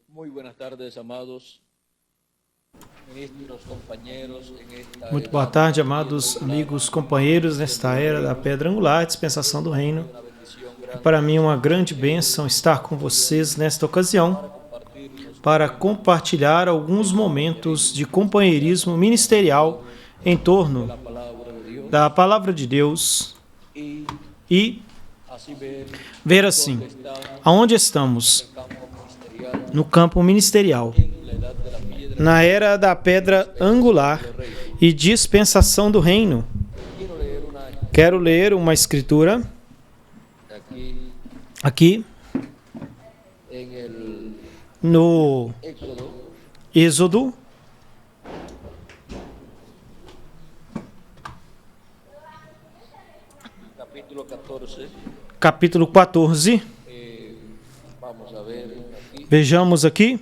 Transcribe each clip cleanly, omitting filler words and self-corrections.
Muy buenas tardes, amados ministros, compañeros. Muito boa tarde, amados amigos, companheiros, nesta era da Pedra Angular, dispensação do Reino. É para mim uma grande bênção estar com vocês nesta ocasião para compartilhar alguns momentos de companheirismo ministerial em torno da Palavra de Deus e ver assim aonde estamos no campo ministerial, na era da Pedra Angular e dispensação do Reino. Quero ler uma escritura aqui no Êxodo, capítulo 14. Vejamos aqui.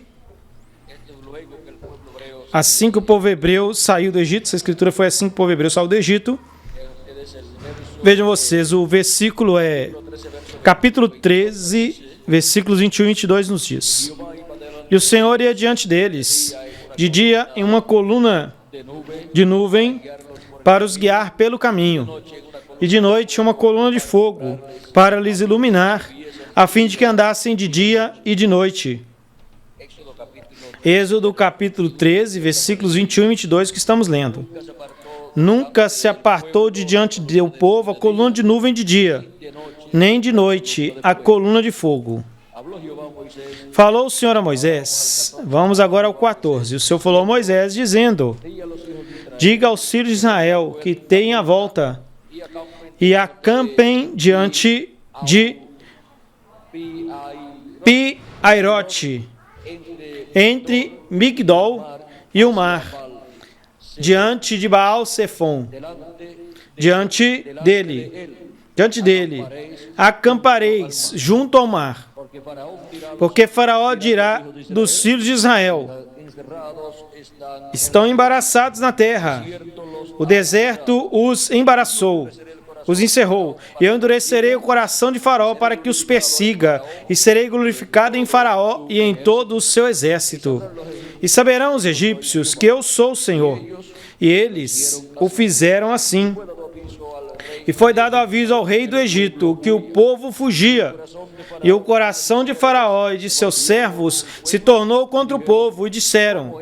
Assim que o povo hebreu saiu do Egito, essa escritura foi assim que o povo hebreu saiu do Egito. Vejam vocês, o versículo é capítulo 13, versículos 21 e 22 nos diz: E o Senhor ia diante deles, de dia em uma coluna de nuvem para os guiar pelo caminho, e de noite uma coluna de fogo para lhes iluminar, a fim de que andassem de dia e de noite. Êxodo capítulo 13, versículos 21 e 22 que estamos lendo. Nunca se apartou de diante do povo a coluna de nuvem de dia, nem de noite a coluna de fogo. Falou o Senhor a Moisés. Vamos agora ao 14. O Senhor falou a Moisés, dizendo: Diga aos filhos de Israel que deem a volta e acampem diante de Pi-Airote, entre Migdol e o mar, diante de Baal-Sefon, diante dele, acampareis junto ao mar, porque Faraó dirá dos filhos de Israel: estão embaraçados na terra, o deserto os embaraçou, os encerrou, e eu endurecerei o coração de Faraó para que os persiga, e serei glorificado em Faraó e em todo o seu exército. E saberão os egípcios que eu sou o Senhor. E eles o fizeram assim. E foi dado aviso ao rei do Egito que o povo fugia, e o coração de Faraó e de seus servos se tornou contra o povo, e disseram: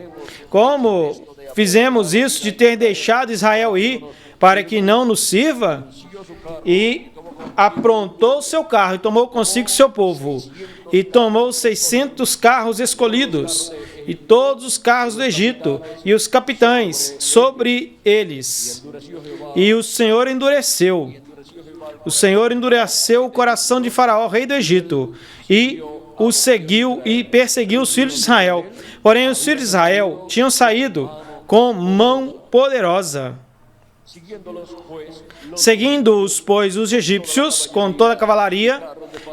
Como fizemos isso de ter deixado Israel ir, para que não nos sirva? E aprontou seu carro e tomou consigo seu povo, e tomou 600 carros escolhidos, e todos os carros do Egito, e os capitães sobre eles. E o Senhor endureceu o coração de Faraó, rei do Egito, e o seguiu e perseguiu os filhos de Israel. Porém, os filhos de Israel tinham saído com mão poderosa. Seguindo-os, pois, os egípcios, com toda a cavalaria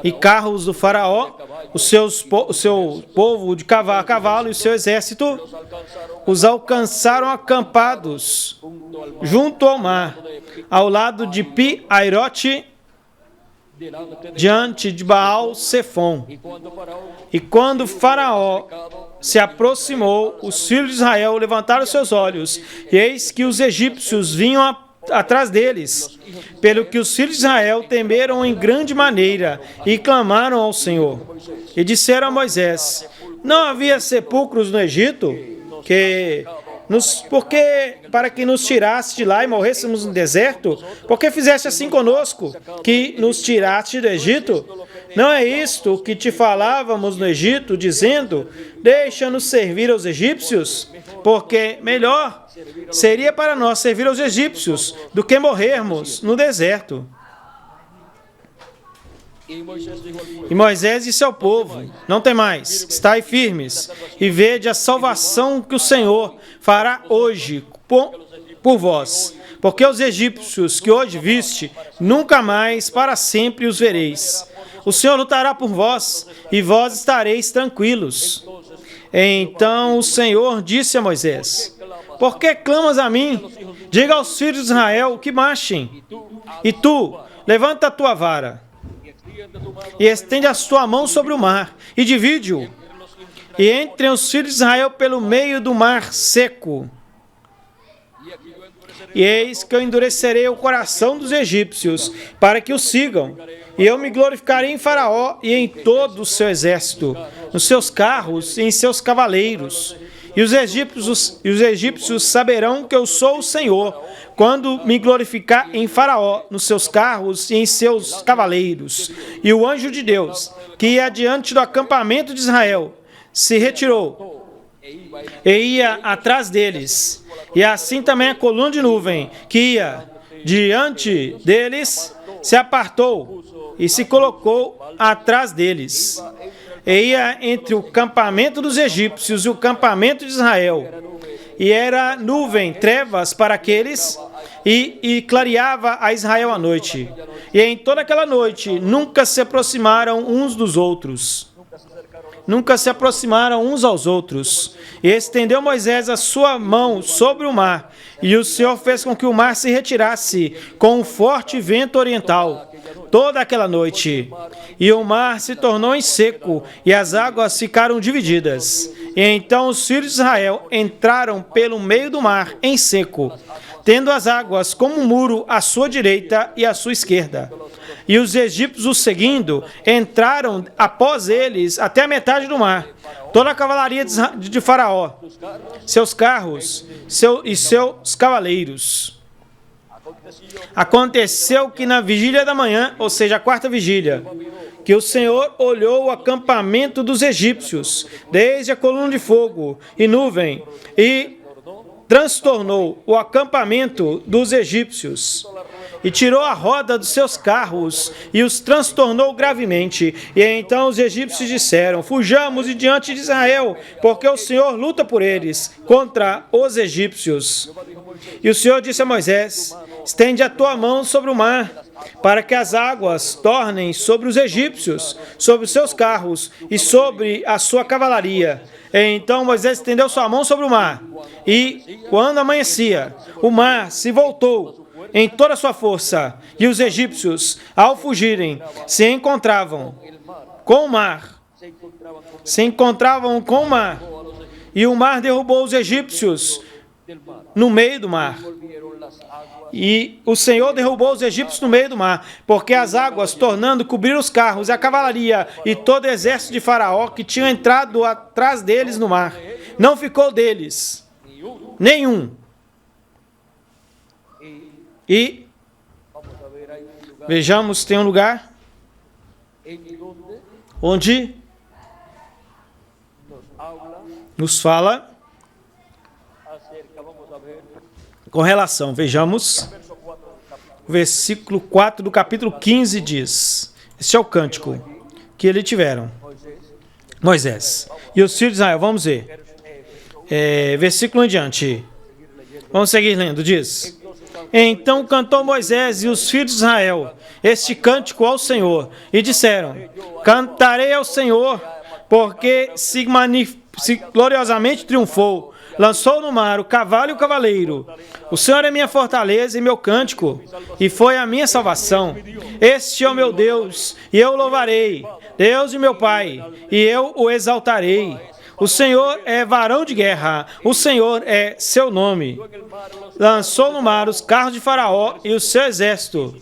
e carros do Faraó, o seu povo de cavalo a cavalo e o seu exército, os alcançaram acampados junto ao mar, ao lado de Pi-Airote, diante de Baal-Sefon. E quando Faraó se aproximou, os filhos de Israel levantaram seus olhos, e eis que os egípcios vinham atrás deles, pelo que os filhos de Israel temeram em grande maneira e clamaram ao Senhor. E disseram a Moisés: Não havia sepulcros no Egito, para que nos tirasse de lá e morrêssemos no deserto? Por que fizeste assim conosco, que nos tiraste do Egito? Não é isto que te falávamos no Egito, dizendo: Deixa-nos servir aos egípcios? Porque melhor seria para nós servir aos egípcios do que morrermos no deserto. E Moisés disse ao povo: Não temais, estai firmes, e vede a salvação que o Senhor fará hoje por vós. Porque os egípcios que hoje viste, nunca mais para sempre os vereis. O Senhor lutará por vós, e vós estareis tranquilos. Então o Senhor disse a Moisés: Por que clamas a mim? Diga aos filhos de Israel que marchem. E tu, levanta a tua vara, e estende a tua mão sobre o mar, e divide-o, e entrem os filhos de Israel pelo meio do mar seco. E eis que eu endurecerei o coração dos egípcios, para que o sigam. E eu me glorificarei em Faraó e em todo o seu exército, nos seus carros e em seus cavaleiros. E os egípcios saberão que eu sou o Senhor, quando me glorificar em Faraó, nos seus carros e em seus cavaleiros. E o anjo de Deus, que ia diante do acampamento de Israel, se retirou e ia atrás deles. E assim também a coluna de nuvem, que ia diante deles, se apartou e se colocou atrás deles. E ia entre o campamento dos egípcios e o campamento de Israel. E era nuvem, trevas para aqueles, e clareava a Israel à noite. E em toda aquela noite nunca se aproximaram uns dos outros. Nunca se aproximaram uns aos outros. E estendeu Moisés a sua mão sobre o mar, e o Senhor fez com que o mar se retirasse com um forte vento oriental toda aquela noite. E o mar se tornou em seco, e as águas ficaram divididas. E então os filhos de Israel entraram pelo meio do mar em seco, tendo as águas como um muro à sua direita e à sua esquerda. E os egípcios, os seguindo, entraram após eles até a metade do mar. Toda a cavalaria de Faraó, seus carros e seus cavaleiros. Aconteceu que na vigília da manhã, ou seja, a quarta vigília, que o Senhor olhou o acampamento dos egípcios, desde a coluna de fogo e nuvem, e transtornou o acampamento dos egípcios, e tirou a roda dos seus carros, e os transtornou gravemente. E então os egípcios disseram: fujamos de diante de Israel, porque o Senhor luta por eles, contra os egípcios. E o Senhor disse a Moisés: estende a tua mão sobre o mar, para que as águas tornem sobre os egípcios, sobre os seus carros e sobre a sua cavalaria. E então Moisés estendeu sua mão sobre o mar, e quando amanhecia, o mar se voltou em toda a sua força, e os egípcios, ao fugirem, se encontravam com o mar, e o mar derrubou os egípcios no meio do mar. E o Senhor derrubou os egípcios no meio do mar, porque as águas, tornando cobrir os carros, a cavalaria e todo o exército de Faraó que tinham entrado atrás deles no mar, não ficou deles nenhum. E vejamos, tem um lugar onde nos fala com relação, vejamos, o versículo 4 do capítulo 15 diz, este é o cântico que eles tiveram, Moisés e os filhos de Israel, vamos ver, versículo em diante, vamos seguir lendo, diz: então cantou Moisés e os filhos de Israel este cântico ao Senhor, e disseram: cantarei ao Senhor, porque se gloriosamente triunfou, lançou no mar o cavalo e o cavaleiro. O Senhor é minha fortaleza e meu cântico, e foi a minha salvação. Este é o meu Deus, e eu o louvarei, Deus de meu Pai, e eu o exaltarei. O Senhor é varão de guerra, o Senhor é seu nome. Lançou no mar os carros de Faraó e o seu exército,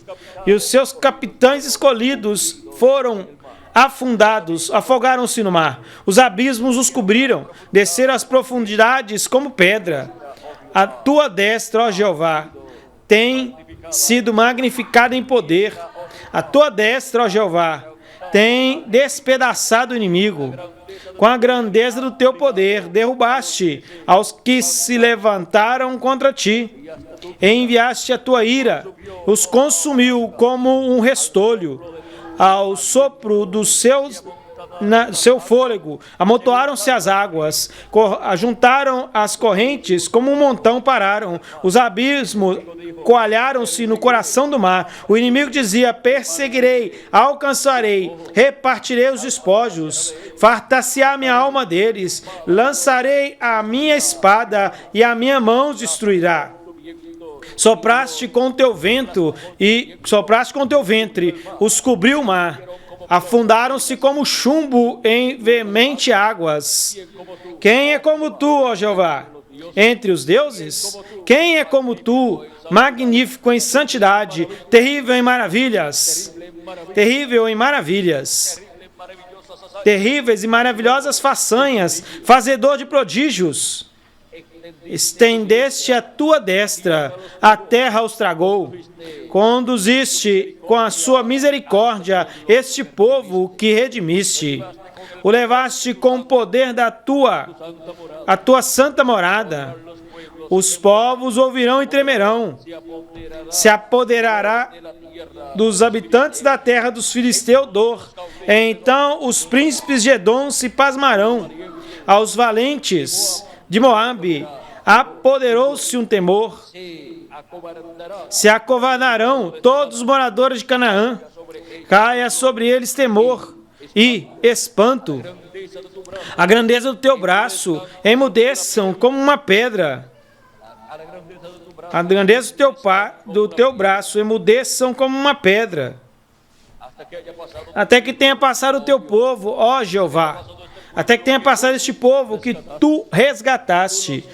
e os seus capitães escolhidos foram afundados, afogaram-se no mar. Os abismos os cobriram, desceram as profundidades como pedra. A tua destra, ó Jeová, tem sido magnificada em poder. A tua destra, ó Jeová, tem despedaçado o inimigo. Com a grandeza do teu poder, derrubaste aos que se levantaram contra ti. E enviaste a tua ira, os consumiu como um restolho. Ao sopro do seu fôlego, amontoaram-se as águas, ajuntaram as correntes, como um montão pararam. Os abismos coalharam-se no coração do mar. O inimigo dizia: perseguirei, alcançarei, repartirei os despojos, fartar-se-á minha alma deles, lançarei a minha espada e a minha mão os destruirá. Sopraste com teu vento e sopraste com teu ventre, os cobriu o mar. afundaram-se como chumbo em veemente águas. Quem é como tu, ó Jeová, entre os deuses? Quem é como tu, magnífico em santidade, terrível em maravilhas? Terrível em maravilhas. Terríveis e maravilhosas façanhas, fazedor de prodígios. Estendeste a tua destra, a terra os tragou. Conduziste com a sua misericórdia este povo que redimiste. O levaste com o poder da a tua santa morada. Os povos ouvirão e tremerão. Se apoderará dos habitantes da terra dos filisteus dor. Então os príncipes de Edom se pasmarão. Aos valentes de Moabe apoderou-se um temor. Se acovardarão todos os moradores de Canaã. Caia sobre eles temor e espanto. A grandeza do teu braço emudeçam como uma pedra. A grandeza do teu braço emudeçam como uma pedra. Até que tenha passado o teu povo, ó Jeová. Até que tenha passado este povo que tu resgataste.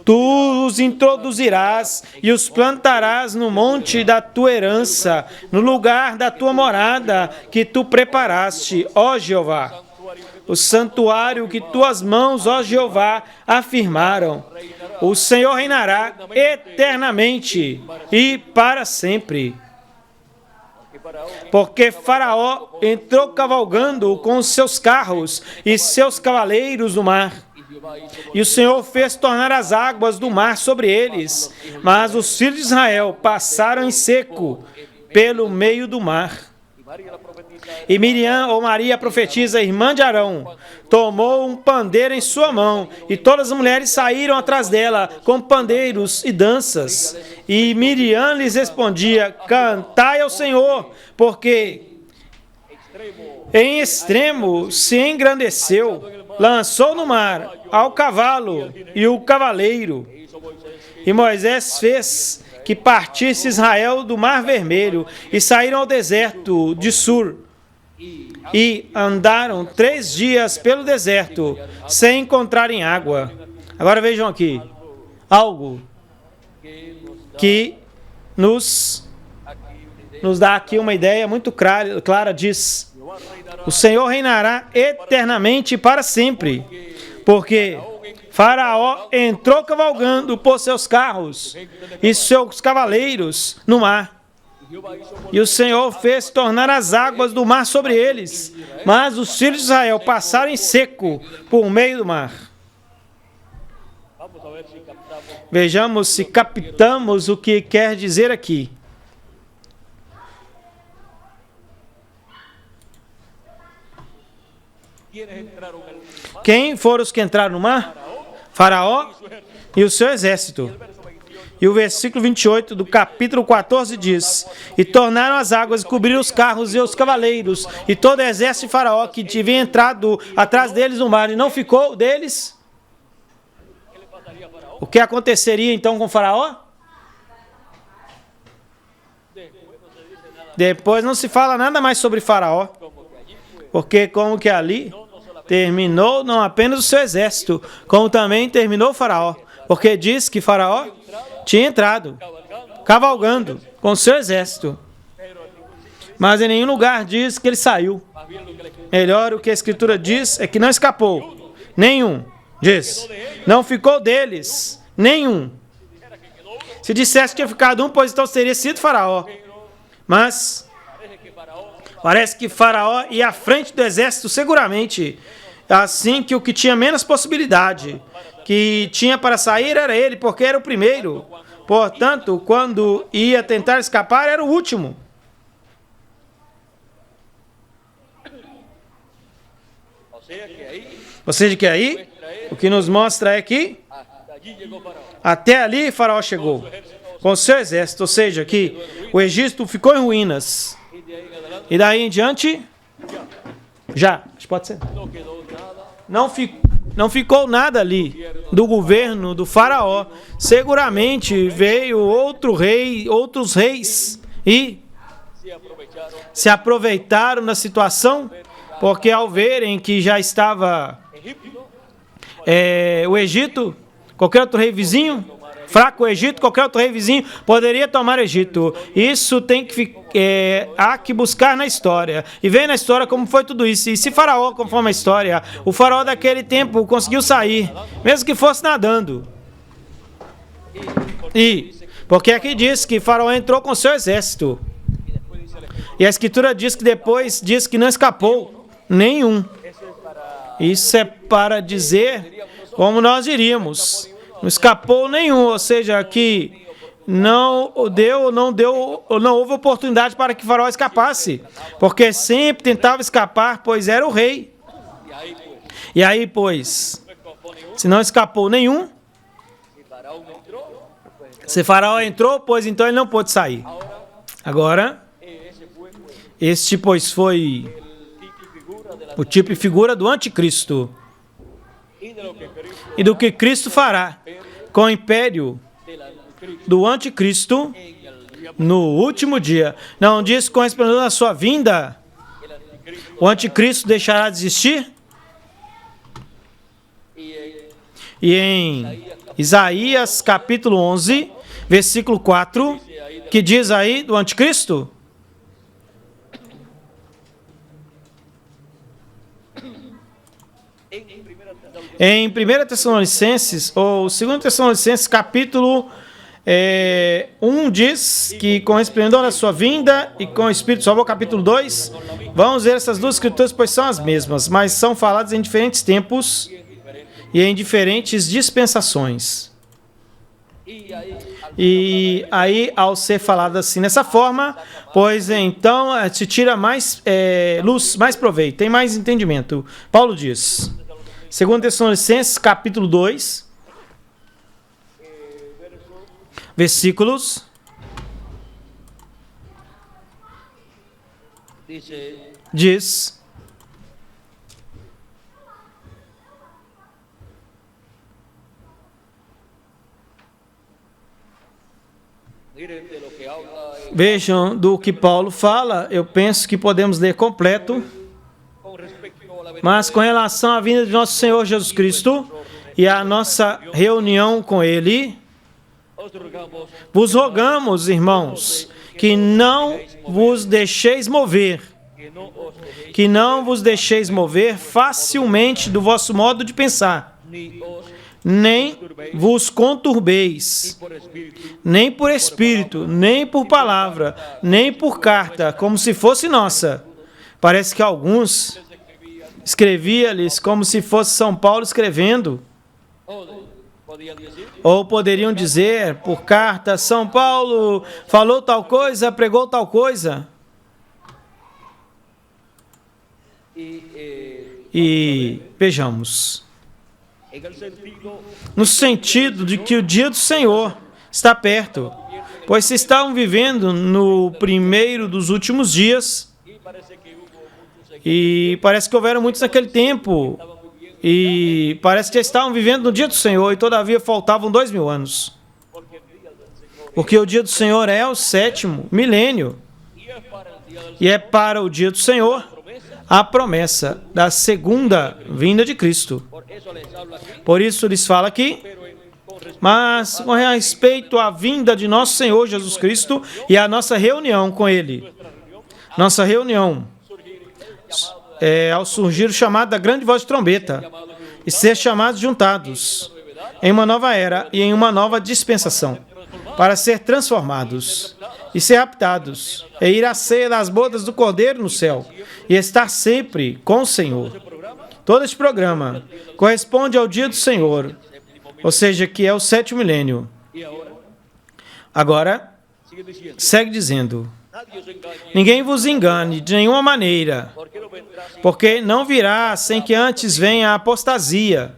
Tu os introduzirás e os plantarás no monte da tua herança, no lugar da tua morada que tu preparaste, ó Jeová. O santuário que tuas mãos, ó Jeová, afirmaram. O Senhor reinará eternamente e para sempre. Porque Faraó entrou cavalgando com os seus carros e seus cavaleiros no mar. E o Senhor fez tornar as águas do mar sobre eles. Mas os filhos de Israel passaram em seco pelo meio do mar. E Miriam, ou Maria, profetisa, irmã de Arão, tomou um pandeiro em sua mão, e todas as mulheres saíram atrás dela com pandeiros e danças. E Miriam lhes respondia: cantai ao Senhor, porque em extremo se engrandeceu, lançou no mar ao cavalo e o cavaleiro. E Moisés fez que partisse Israel do Mar Vermelho, e saíram ao deserto de Sur, e andaram 3 dias pelo deserto, sem encontrarem água. Agora vejam aqui, algo que nos dá aqui uma ideia muito clara, diz: o Senhor reinará eternamente para sempre, porque Faraó entrou cavalgando por seus carros e seus cavaleiros no mar. E o Senhor fez tornar as águas do mar sobre eles, mas os filhos de Israel passaram em seco por meio do mar. Vejamos se captamos o que quer dizer aqui. Quem foram os que entraram no mar? Faraó e o seu exército. E o versículo 28 do capítulo 14 diz: e tornaram as águas e cobriram os carros e os cavaleiros, e todo o exército de Faraó que tinha entrado atrás deles no mar, e não ficou deles. O que aconteceria então com Faraó? Depois não se fala nada mais sobre Faraó, porque como que ali terminou não apenas o seu exército, como também terminou o Faraó, porque diz que Faraó tinha entrado cavalgando com o seu exército, mas em nenhum lugar diz que ele saiu. Melhor, o que a Escritura diz é que não escapou, nenhum, diz, não ficou deles, nenhum. Se dissesse que tinha ficado um, pois então teria sido Faraó, mas parece que Faraó ia à frente do exército seguramente, assim que o que tinha menos possibilidade, que tinha para sair era ele, porque era o primeiro. Portanto, quando ia tentar escapar, era o último. Ou seja, que aí, o que nos mostra é que até ali Faraó chegou com o seu exército, ou seja, que o Egito ficou em ruínas. E daí em diante, já, acho que pode ser. Não ficou nada ali do governo do Faraó. Seguramente veio outro rei, outros reis, e se aproveitaram da situação, porque ao verem que já estava o Egito, qualquer outro rei vizinho, fraco o Egito, qualquer outro rei vizinho poderia tomar o Egito. Isso tem que há que buscar na história. E vem na história como foi tudo isso. E se Faraó, conforme a história, o Faraó daquele tempo conseguiu sair, mesmo que fosse nadando. E porque aqui diz que Faraó entrou com seu exército. E a Escritura diz que depois diz que não escapou nenhum. Isso é para dizer como nós diríamos. Não escapou nenhum, ou seja, que não houve oportunidade para que Faraó escapasse, porque sempre tentava escapar, pois era o rei. E aí, pois, se não escapou nenhum, se Faraó entrou, pois então ele não pôde sair. Agora, este, pois, foi o tipo e figura do anticristo e do que Cristo fará com o império do anticristo no último dia. Não diz com a esplendor da sua vinda, o anticristo deixará de existir? E em Isaías capítulo 11, versículo 4, que diz aí do anticristo? Em 1 Tessalonicenses, ou 2 Tessalonicenses, capítulo 1, diz que com o esplendor da sua vinda e com o Espírito salvou, capítulo 2, vamos ver essas duas escrituras, pois são as mesmas, mas são faladas em diferentes tempos e em diferentes dispensações. E aí, ao ser falado assim dessa forma, pois então se tira mais luz, mais proveito, tem mais entendimento. Paulo diz, 2 Tessalonicenses, capítulo 2, versículos diz: vejam do que Paulo fala, eu penso que podemos ler completo. Mas com relação à vinda de nosso Senhor Jesus Cristo e à nossa reunião com Ele, vos rogamos, irmãos, que não vos deixeis mover, facilmente do vosso modo de pensar, nem vos conturbeis, nem por espírito, nem por palavra, nem por carta, como se fosse nossa. Parece que alguns escrevia-lhes como se fosse São Paulo escrevendo. Ou poderiam dizer por carta, São Paulo falou tal coisa, pregou tal coisa. E vejamos, no sentido de que o dia do Senhor está perto, pois se estavam vivendo no primeiro dos últimos dias, e parece que houveram muitos naquele tempo, e parece que já estavam vivendo no dia do Senhor, e todavia faltavam 2000 anos. Porque o dia do Senhor é o 7º milênio, e é para o dia do Senhor a promessa da segunda vinda de Cristo. Por isso lhes fala aqui, mas com respeito à vinda de nosso Senhor Jesus Cristo e à nossa reunião com Ele. Nossa reunião, ao surgir o chamado da grande voz de trombeta, e ser chamados juntados em uma nova era e em uma nova dispensação, para ser transformados e ser raptados, e ir à ceia das bodas do Cordeiro no céu, e estar sempre com o Senhor. Todo este programa corresponde ao dia do Senhor, ou seja, que é o 7º milênio. Agora, segue dizendo, ninguém vos engane de nenhuma maneira, porque não virá sem que antes venha a apostasia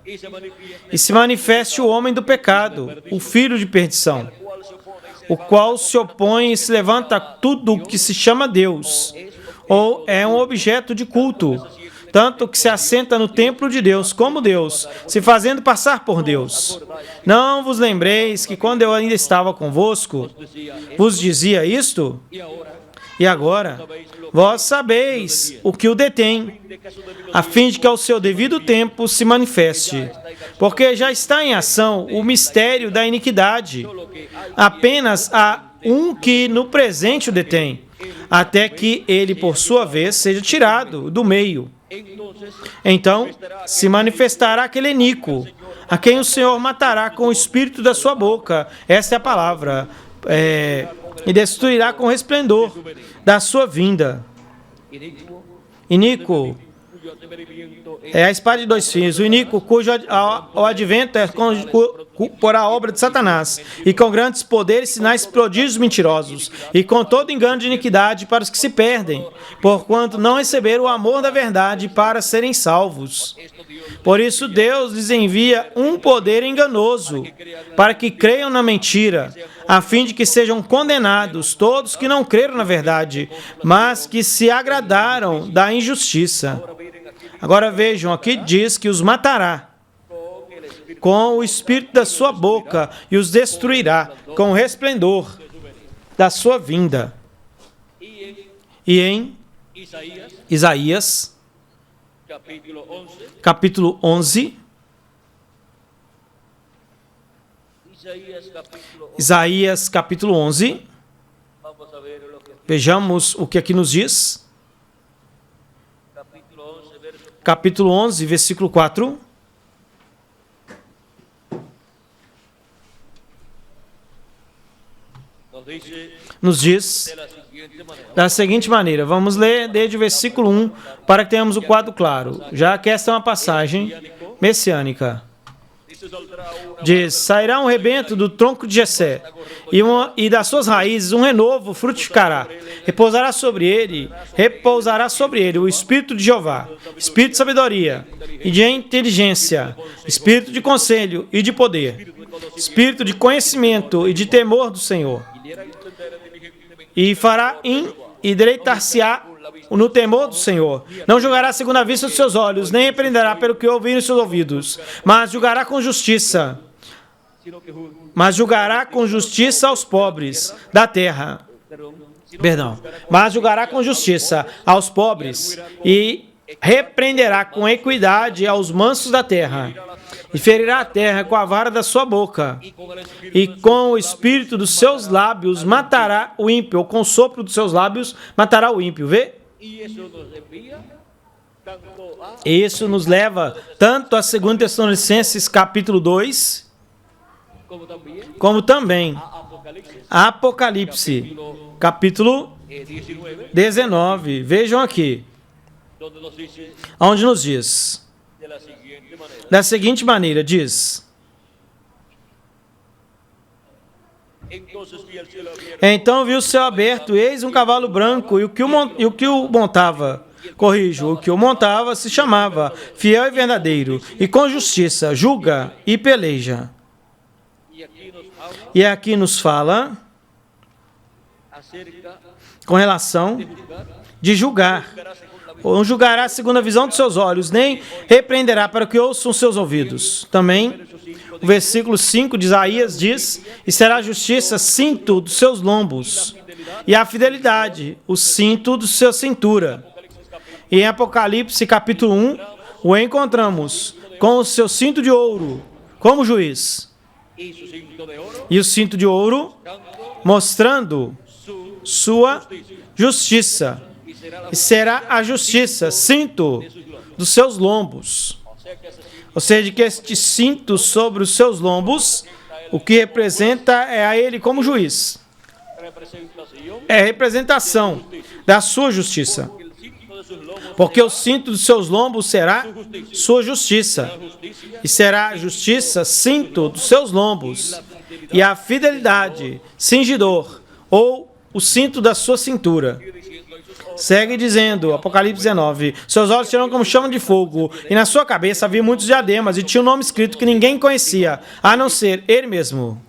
e se manifeste o homem do pecado, o filho de perdição, o qual se opõe e se levanta a tudo o que se chama Deus, ou é um objeto de culto, tanto que se assenta no templo de Deus como Deus, se fazendo passar por Deus. Não vos lembreis que quando eu ainda estava convosco, vos dizia isto? E agora, vós sabeis o que o detém, a fim de que ao seu devido tempo se manifeste, porque já está em ação o mistério da iniquidade. Apenas há um que no presente o detém, até que ele, por sua vez, seja tirado do meio. Então se manifestará aquele iníquo, a quem o Senhor matará com o espírito da sua boca. Essa é a palavra. E destruirá com o resplendor da sua vinda. Iníquo é a espada de dois fios. O iníquo, cujo o advento é por a obra de Satanás, e com grandes poderes, sinais, prodígios mentirosos, e com todo engano de iniquidade para os que se perdem, porquanto não receberam o amor da verdade para serem salvos. Por isso Deus lhes envia um poder enganoso, para que creiam na mentira, a fim de que sejam condenados todos que não creram na verdade, mas que se agradaram da injustiça. Agora vejam, aqui diz que os matará com o espírito da sua boca e os destruirá com o resplendor da sua vinda. E em Isaías, capítulo 11, Isaías, capítulo 11, vejamos o que aqui nos diz. Capítulo 11, versículo 4. Nos diz da seguinte maneira. Vamos ler desde o versículo 1 para que tenhamos o quadro claro, já que esta é uma passagem messiânica. Diz: sairá um rebento do tronco de Jessé, e das suas raízes um renovo frutificará. Repousará sobre ele o Espírito de Jeová, Espírito de sabedoria e de inteligência, Espírito de conselho e de poder, Espírito de conhecimento e de temor do Senhor. E deleitar-se-á no temor do Senhor. Não julgará segundo a vista dos seus olhos, nem repreenderá pelo que ouvir nos seus ouvidos, mas julgará com justiça. Aos pobres da terra. Mas julgará com justiça aos pobres e repreenderá com equidade aos mansos da terra. E ferirá a terra com a vara da sua boca, e com o espírito dos seus lábios matará o ímpio, ou com o sopro dos seus lábios matará o ímpio. Vê? Isso nos leva tanto a 2 Tessalonicenses capítulo 2, como também a Apocalipse capítulo 19. Vejam aqui, onde nos diz da seguinte maneira, diz: então vi o céu aberto, eis um cavalo branco, e o que o montava se chamava Fiel e Verdadeiro, e com justiça julga e peleja. E aqui nos fala com relação de julgar. Não julgará segundo a visão dos seus olhos, nem repreenderá para que ouçam seus ouvidos. Também, o versículo 5 de Isaías diz: e será a justiça cinto dos seus lombos, e a fidelidade o cinto da sua cintura. E em Apocalipse capítulo 1, o encontramos com o seu cinto de ouro como juiz. E o cinto de ouro mostrando sua justiça. E será a justiça, cinto dos seus lombos. Ou seja, que este cinto sobre os seus lombos, o que representa é a ele como juiz. É a representação da sua justiça. Porque o cinto dos seus lombos será sua justiça. E será a justiça, cinto dos seus lombos. E a fidelidade, cingidor, ou o cinto da sua cintura. Segue dizendo, Apocalipse 19, seus olhos serão como chama de fogo, e na sua cabeça havia muitos diademas, e tinha um nome escrito que ninguém conhecia, a não ser ele mesmo.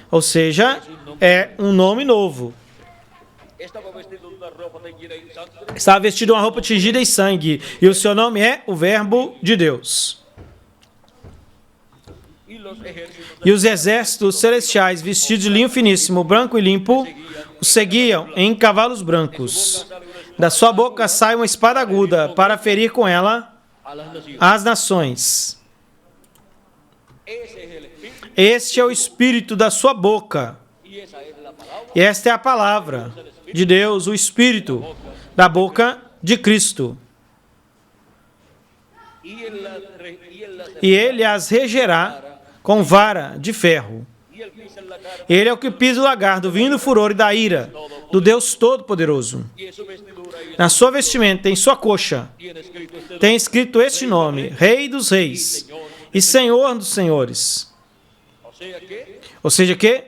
Ou seja, é um nome novo. Estava vestido uma roupa tingida em sangue, e o seu nome é o Verbo de Deus. E os exércitos celestiais, vestidos de linho finíssimo, branco e limpo, o seguiam em cavalos brancos. Da sua boca sai uma espada aguda para ferir com ela a las naciones. as nações. Ese es el espíritu Este é o espírito da sua boca. y esa es la palabra. E esta é a palavra de Deus, o espírito da boca de Cristo. Y él las E ele as regerá com vara de ferro. y él pisa en la cara Ele é o que pisa o lagarto, vindo o furor e da ira do Deus Todo-Poderoso. y en su vestidura y Na sua vestimenta, em sua coxa, tiene escrito este tem escrito este nome: Rei dos Reis e Senhor dos Senhores. o sea que Ou seja que,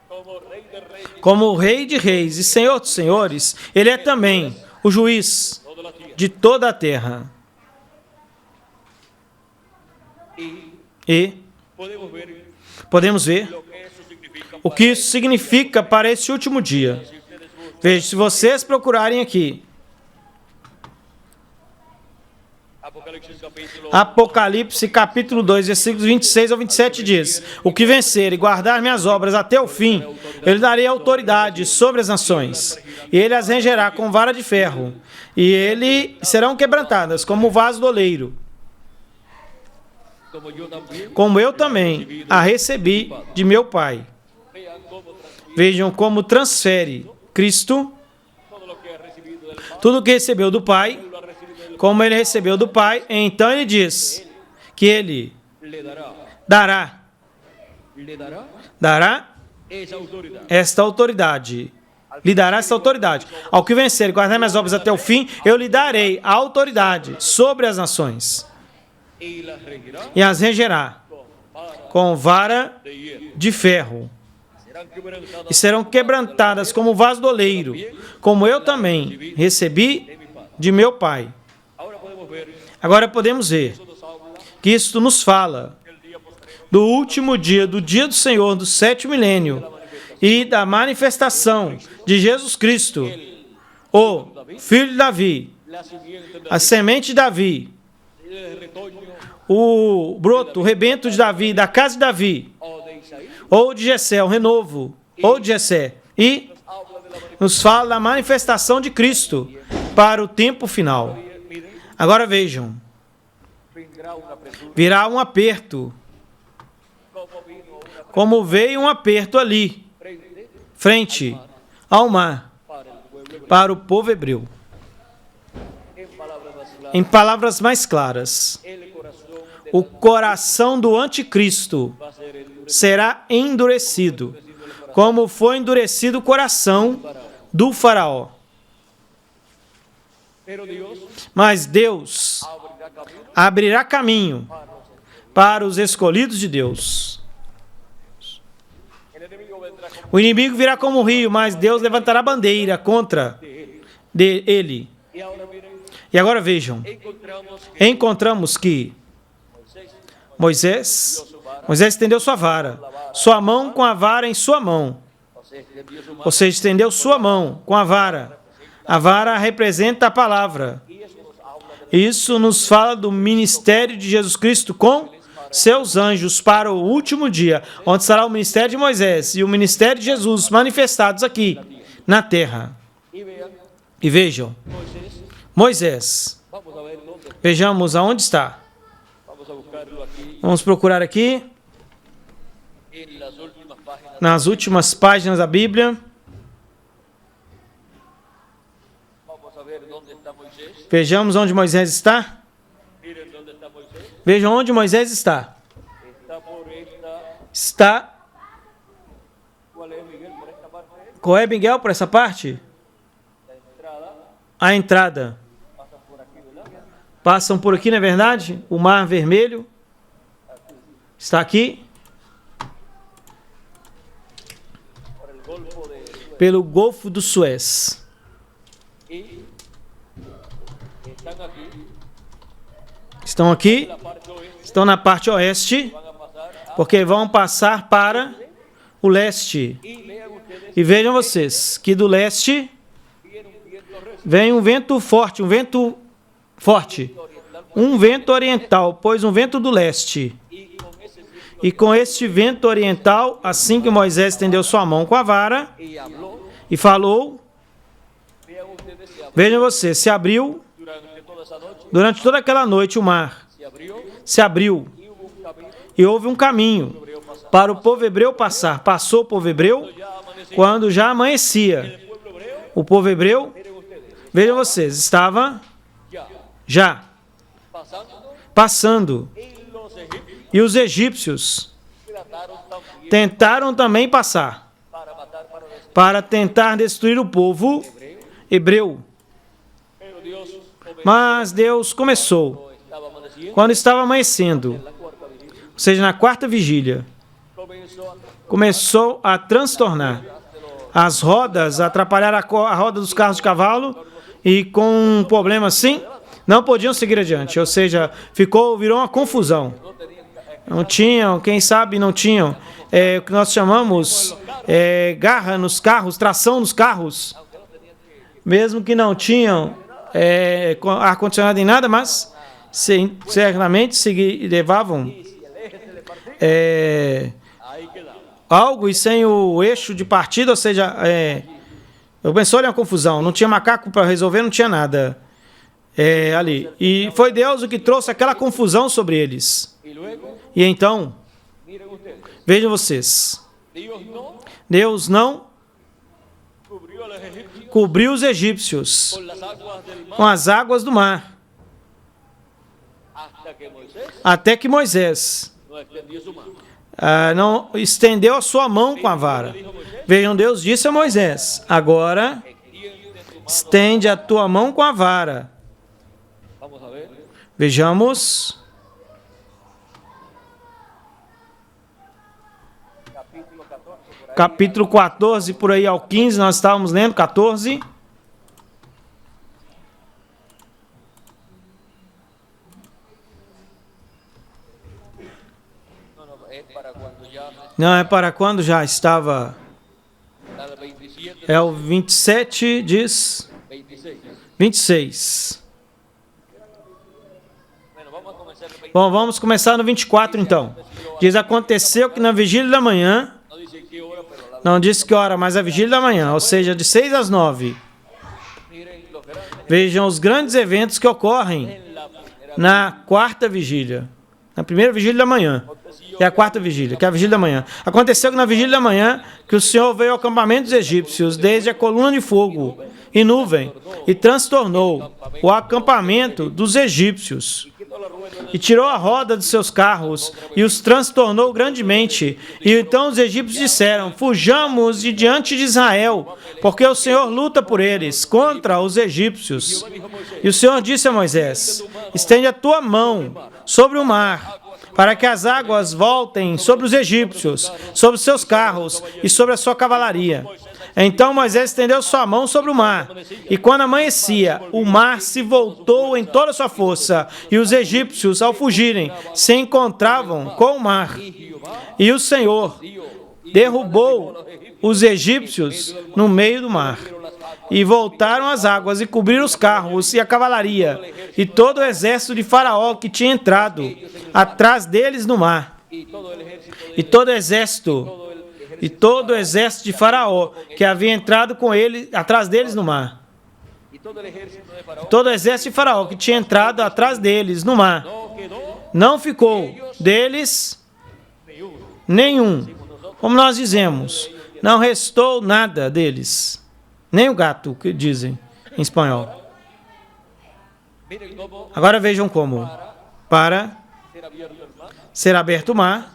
como rey de reyes como o Rei de Reis e Senhor dos Senhores, ele é também o juiz toda la tierra de toda a terra. y E podemos ver podemos ver lo que eso significa o que isso significa para esse último dia. si ustedes buscan Veja, se vocês procurarem aqui, Apocalipse capítulo Apocalipse capítulo 2, versículos 26 ao 27 diz: O que vencer e guardar minhas obras até o fim, eu lhe darei autoridade sobre as nações, e ele as regerá com vara de ferro, e ele serão quebrantadas como o vaso do oleiro, como eu também a recebi de meu Pai. Vejam como transfere Cristo todo lo que ha recibido del Padre tudo o que recebeu do Pai, lo ha recibido del como ele recebeu do Pai, então ele diz que ele le dará esa autoridad esta autoridade. Lhe dará esta autoridade. Ao que vencer e guardar minhas obras até o fim, eu lhe darei a autoridade sobre as nações y las regirá e as regerá com vara de hierro. de ferro. Serán quebrantadas E serão quebrantadas como o vaso do oleiro, como eu também recebi de meu Pai. Ahora podemos ver Agora podemos ver nos habla que isto nos fala del día posterior do último dia, do dia do Senhor, do sétimo milênio, e da manifestação de Jesus Cristo, o Filho de Davi, la simiente de a semente de Davi, el retoño o broto, o rebento de Davi, da casa de Davi, o de Isaías ou de Jessé, o renovo, ou de Jessé, e habla de la nos fala da manifestação de Cristo para o tempo final. miren, Agora vejam, vendrá una apresura virá um aperto, como vino una como veio um aperto ali, frente frente ao mar, para el pueblo hebreo. para o povo hebreu. En palabras más claras, Em palavras mais claras, el corazón de o coração do anticristo va a ser endurecido será endurecido, como foi endurecido o coração do faraó. pero Dios Mas Deus abrirá camino abrirá caminho para os escolhidos de Deus. el enemigo vendrá como O inimigo virá como um rio, mas Deus levantará bandeira contra ele. y ahora miren E agora vejam, encontramos que encontramos que Moisés estendeu sua vara, sua mão com a vara em sua mão. o sea, extendió su mano Ou seja, estendeu sua mão com a vara. A vara representa a palavra. y eso nos habla de Isso nos fala do ministério de Jesus Cristo com seus anjos para o último dia, onde estará o ministério de Moisés e o ministério de Jesus manifestados aqui na terra. y vean E vejam, Moisés, Moisés, vamos a ver dónde, vejamos aonde está. vamos a buscarlo aquí Vamos procurar aqui en las últimas páginas. nas últimas páginas da Bíblia. Vamos a ver dónde está Moisés. Vejamos onde Moisés está. Miren dónde está Moisés. Vejam onde Moisés está. Está por esta, Está. ¿cuál es Miguel? Por esta parte, Qual é, Miguel, por essa parte? la entrada, A entrada. pasa por aquí, ¿verdad? Passam por aqui, não é verdade? O Mar Vermelho está aqui. Por el Golfo de Suez. Pelo Golfo do Suez. Y están aquí, Estão aqui, la parte oeste, estão na parte oeste, van a pasar porque vão passar para o leste. y vean ustedes, E vejam vocês que do leste viene un viento recio vem um vento forte, um vento oriental, pois um vento do leste. y con ese viento E com este vento oriental, assim que Moisés estendeu sua mão com a vara y habló, e falou, vean ustedes, se abrió vejam vocês, se abriu durante toda esa noche, durante toda aquela noite o mar, se abrió se abriu y hubo un camino e houve um caminho hebreo pasar. para o povo hebreu passar. Passou o povo hebreu Ya amaneció quando já amanhecia. el pueblo hebreo, O povo hebreu, miren ustedes, vejam vocês, estava ya já pasando passando. y los egipcios E os egípcios trataron también tentaram também passar para matar, para destruir. para tentar destruir o povo hebreu. Pero Dios comenzó Mas Deus começou estaba amaneciendo quando estava amanhecendo, la cuarta vigilia, ou seja, na quarta vigília. Começou a transtornar as rodas, atrapalhar a roda dos carros de cavalo e com um problema assim, não podiam seguir adiante. Ou seja, virou uma confusão. Não tinham, quem sabe não tinham, o que nós chamamos garra nos carros, tração nos carros. Mesmo que não tinham ar-condicionado em nada, mas certamente levavam ahí quedaba. algo e sem o eixo de partida, ou seja, eu pensou ali uma confusão, não tinha macaco para resolver, não tinha nada ali. E foi Deus o que trouxe aquela confusão sobre eles. Y luego, E então, miren ustedes, vejam vocês, Dios no Deus não cubrió a los egipcios cobriu os egípcios con las aguas del mar com as águas do mar, hasta que Moisés até que Moisés no extendió su mano. não estendeu a sua mão com a vara. Vejam, Deus disse a Moisés, agora estende a tua mão com a vara. Vamos a ver. Vejamos, Capítulo 14, por ahí. capítulo 14, por aí ao 15, nós estávamos lendo, 14. No, no, es para cuando ya Não, é para quando já estava, está el 27, é o 27, diz 26. 26. Bueno, vamos a comenzar el 26. Bom, vamos começar no 24 então. Diz, aconteceu que na vigília da manhã, No dice qué hora, pero la não disse que hora, mas a vigília da manhã, ou seja, de 6 às 9. miren los grandes Vejam os grandes eventos que ocorrem en la primera na quarta vigília. Na primeira vigília da manhã. É a quarta vigília, que é a vigília da manhã. Aconteceu que na vigília da manhã, que o Senhor veio ao acampamento dos egípcios, desde a coluna de fogo e nuvem, e transtornou o acampamento dos egípcios. E tirou a roda dos seus carros, e os transtornou grandemente. E então os egípcios disseram, fujamos de diante de Israel, porque o Senhor luta por eles, contra os egípcios. E o Senhor disse a Moisés, estende a tua mão sobre o mar, para que as águas voltem sobre os egípcios, sobre os seus carros e sobre a sua cavalaria. Então Moisés estendeu sua mão sobre o mar, e quando amanhecia, o mar se voltou em toda a sua força, e os egípcios, ao fugirem, se encontravam com o mar. E o Senhor derrubou os egípcios no meio do mar. E voltaram as águas e cobriram os carros e a cavalaria e todo o exército de Faraó que tinha entrado atrás deles no mar. E todo o exército de Faraó que havia entrado com ele atrás deles no mar. y todo el ejército de Faraón Todo o exército de Faraó que tinha entrado atrás deles no mar. no quedó Não ficou deles nenhum. Como nós dizemos, não restou nada deles. Nem o gato, que dizem em espanhol. miren cómo Agora vejam como. Para ser abierto el mar ser aberto o mar,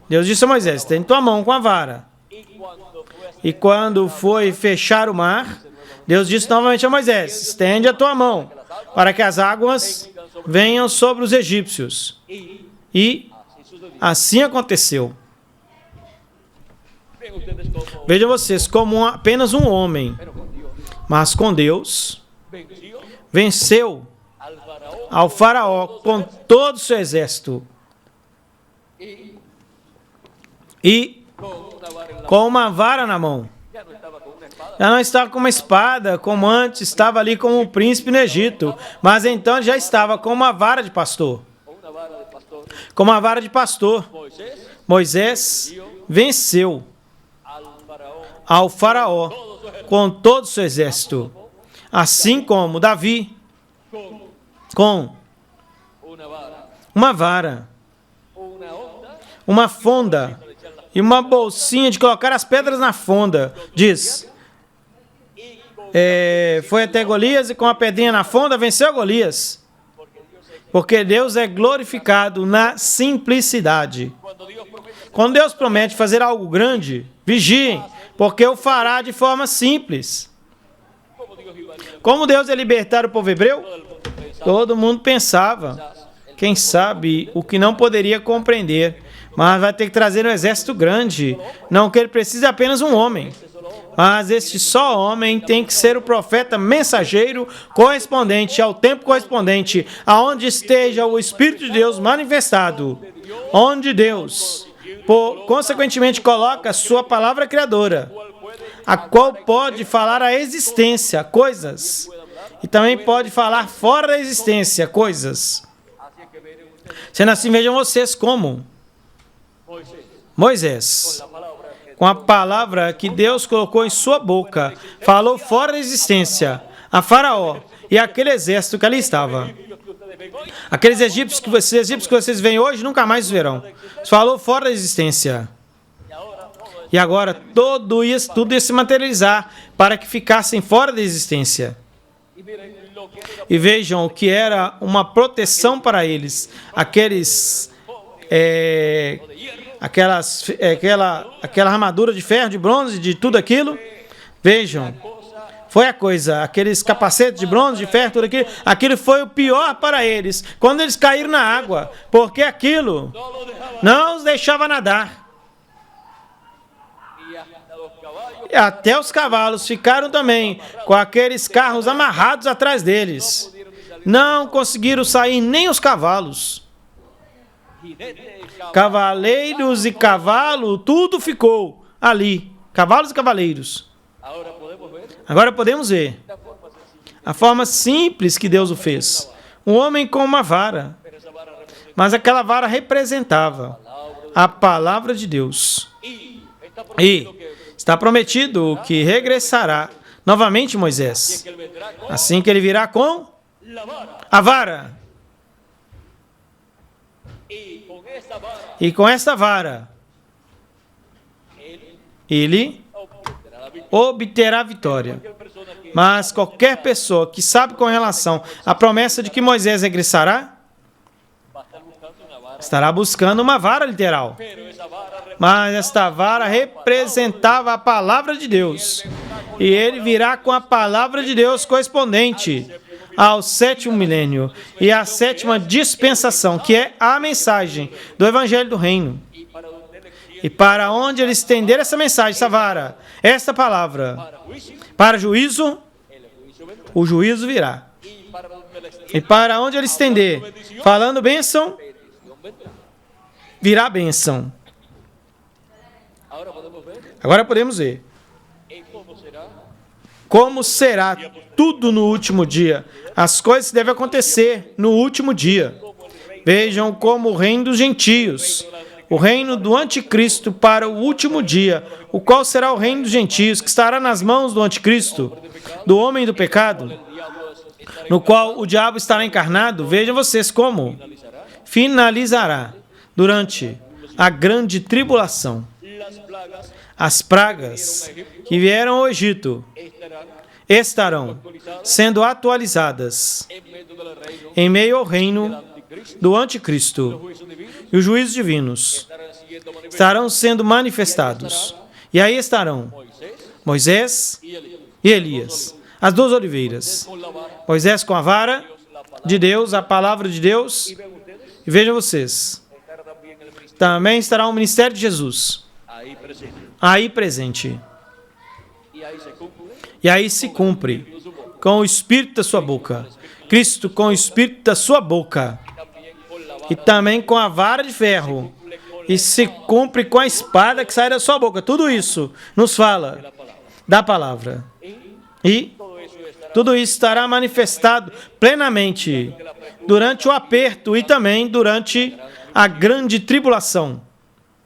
Deus disse a Moisés, estende tua mão com a vara. y cuando fue E quando foi fechar o mar, Deus disse novamente a Moisés, estende a tua mão, para que as águas venham sobre os egípcios. E así sucedió. assim aconteceu. Ven ustedes como Vejam vocês, como apenas um homem, pero con Dios mas com Deus, venció venceu al Faraón ao Faraó com todo o seu exército. E con una vara en la com uma vara na mão. ya no estaba con una espada, Já não estava com uma espada, como antes, estava ali como um príncipe no Egito. Mas então já estava com uma vara de pastor. con una vara de pastor. Com uma vara de pastor. Moisés Moisés venceu al faraón ao faraó com todo o seu exército, assim como Davi com una vara, uma vara, una onda uma fonda e uma bolsinha de colocar as pedras na fonda. Diz, foi até Golias e com a pedrinha na fonda venceu Golias. Porque Deus é glorificado na simplicidade. Quando Deus promete fazer algo grande, vigiem, porque o fará de forma simples. Como Deus ia libertar o povo hebreu? Todo mundo pensava, quem sabe, o que não poderia compreender, mas vai ter que trazer um exército grande, não que ele precise apenas um homem. Mas este só homem tem que ser o profeta mensageiro correspondente ao tempo correspondente, aonde esteja o Espírito de Deus manifestado, onde Deus, consequentemente, coloca a sua palavra criadora, a qual pode falar a existência, coisas, e também pode falar fora da existência, coisas. Sendo assim, vejam vocês como Moisés, com a palavra que Deus colocou em sua boca, falou fora da existência a Faraó e aquele exército que ali estava. Aqueles egípcios que vocês veem hoje, nunca mais os verão. Falou fora da existência. E agora tudo ia se materializar para que ficassem fora da existência. E vejam o que era uma proteção para eles. Aquela armadura de ferro, de bronze, de tudo aquilo. Vejam, foi a coisa, aqueles capacetes de bronze, de ferro, tudo aquilo foi o pior para eles, quando eles caíram na água, porque aquilo não os deixava nadar. E até os cavalos ficaram também com aqueles carros amarrados atrás deles. Não conseguiram sair nem os cavalos. Cavaleiros e cavalo, tudo ficou ali. Cavalos e cavaleiros. Agora podemos ver a forma simples que Deus o fez. Um homem com uma vara. Mas aquela vara representava a palavra de Deus. E está prometido que regressará novamente Moisés. Assim que ele virá com a vara. E com esta vara, ele obterá a vitória. Mas qualquer pessoa que sabe com relação à promessa de que Moisés regressará, estará buscando uma vara literal. Mas esta vara representava a palavra de Deus. E ele virá com a palavra de Deus correspondente ao 7º milênio e à 7ª dispensação, que é a mensagem do Evangelho do Reino. E para onde ele estender essa mensagem, essa vara, esta palavra, para juízo, o juízo virá. E para onde ele estender, falando bênção, virá bênção. Agora podemos ver como será tudo no último dia. As coisas devem acontecer no último dia. Vejam como o reino dos gentios, o reino do anticristo para o último dia, o qual será o reino dos gentios, que estará nas mãos do anticristo, do homem do pecado, no qual o diabo estará encarnado. Vejam vocês como finalizará durante a grande tribulação. As pragas que vieram ao Egito estarão sendo atualizadas em meio ao reino do anticristo, e os juízos divinos estarão sendo manifestados. E aí estarão Moisés e Elias, as duas oliveiras. Moisés com a vara de Deus, a palavra de Deus. E vejam vocês, também estará o ministério de Jesus aí presente. E aí se cumpre com o Espírito da sua boca. Cristo com o Espírito da sua boca. E também com a vara de ferro. E se cumpre com a espada que sai da sua boca. Tudo isso nos fala da palavra. E tudo isso estará manifestado plenamente durante o aperto e também durante a grande tribulação.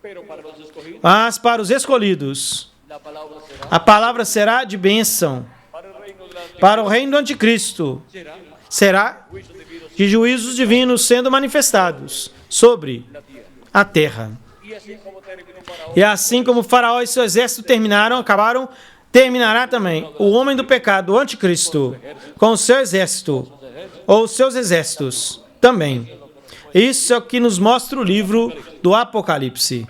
pero para los escogidos Mas para os escolhidos, la palabra será a palavra será de bênção. para el reino de la Para o reino do anticristo, será juicio divino de juízos divinos sendo manifestados sobre la tierra. a terra. Y así como terminó para E assim como o faraó e seu exército acabaram, terminará também o homem do pecado, o anticristo, com o seu exército, ou os seus exércitos também. Isso é o que nos mostra o livro do Apocalipse.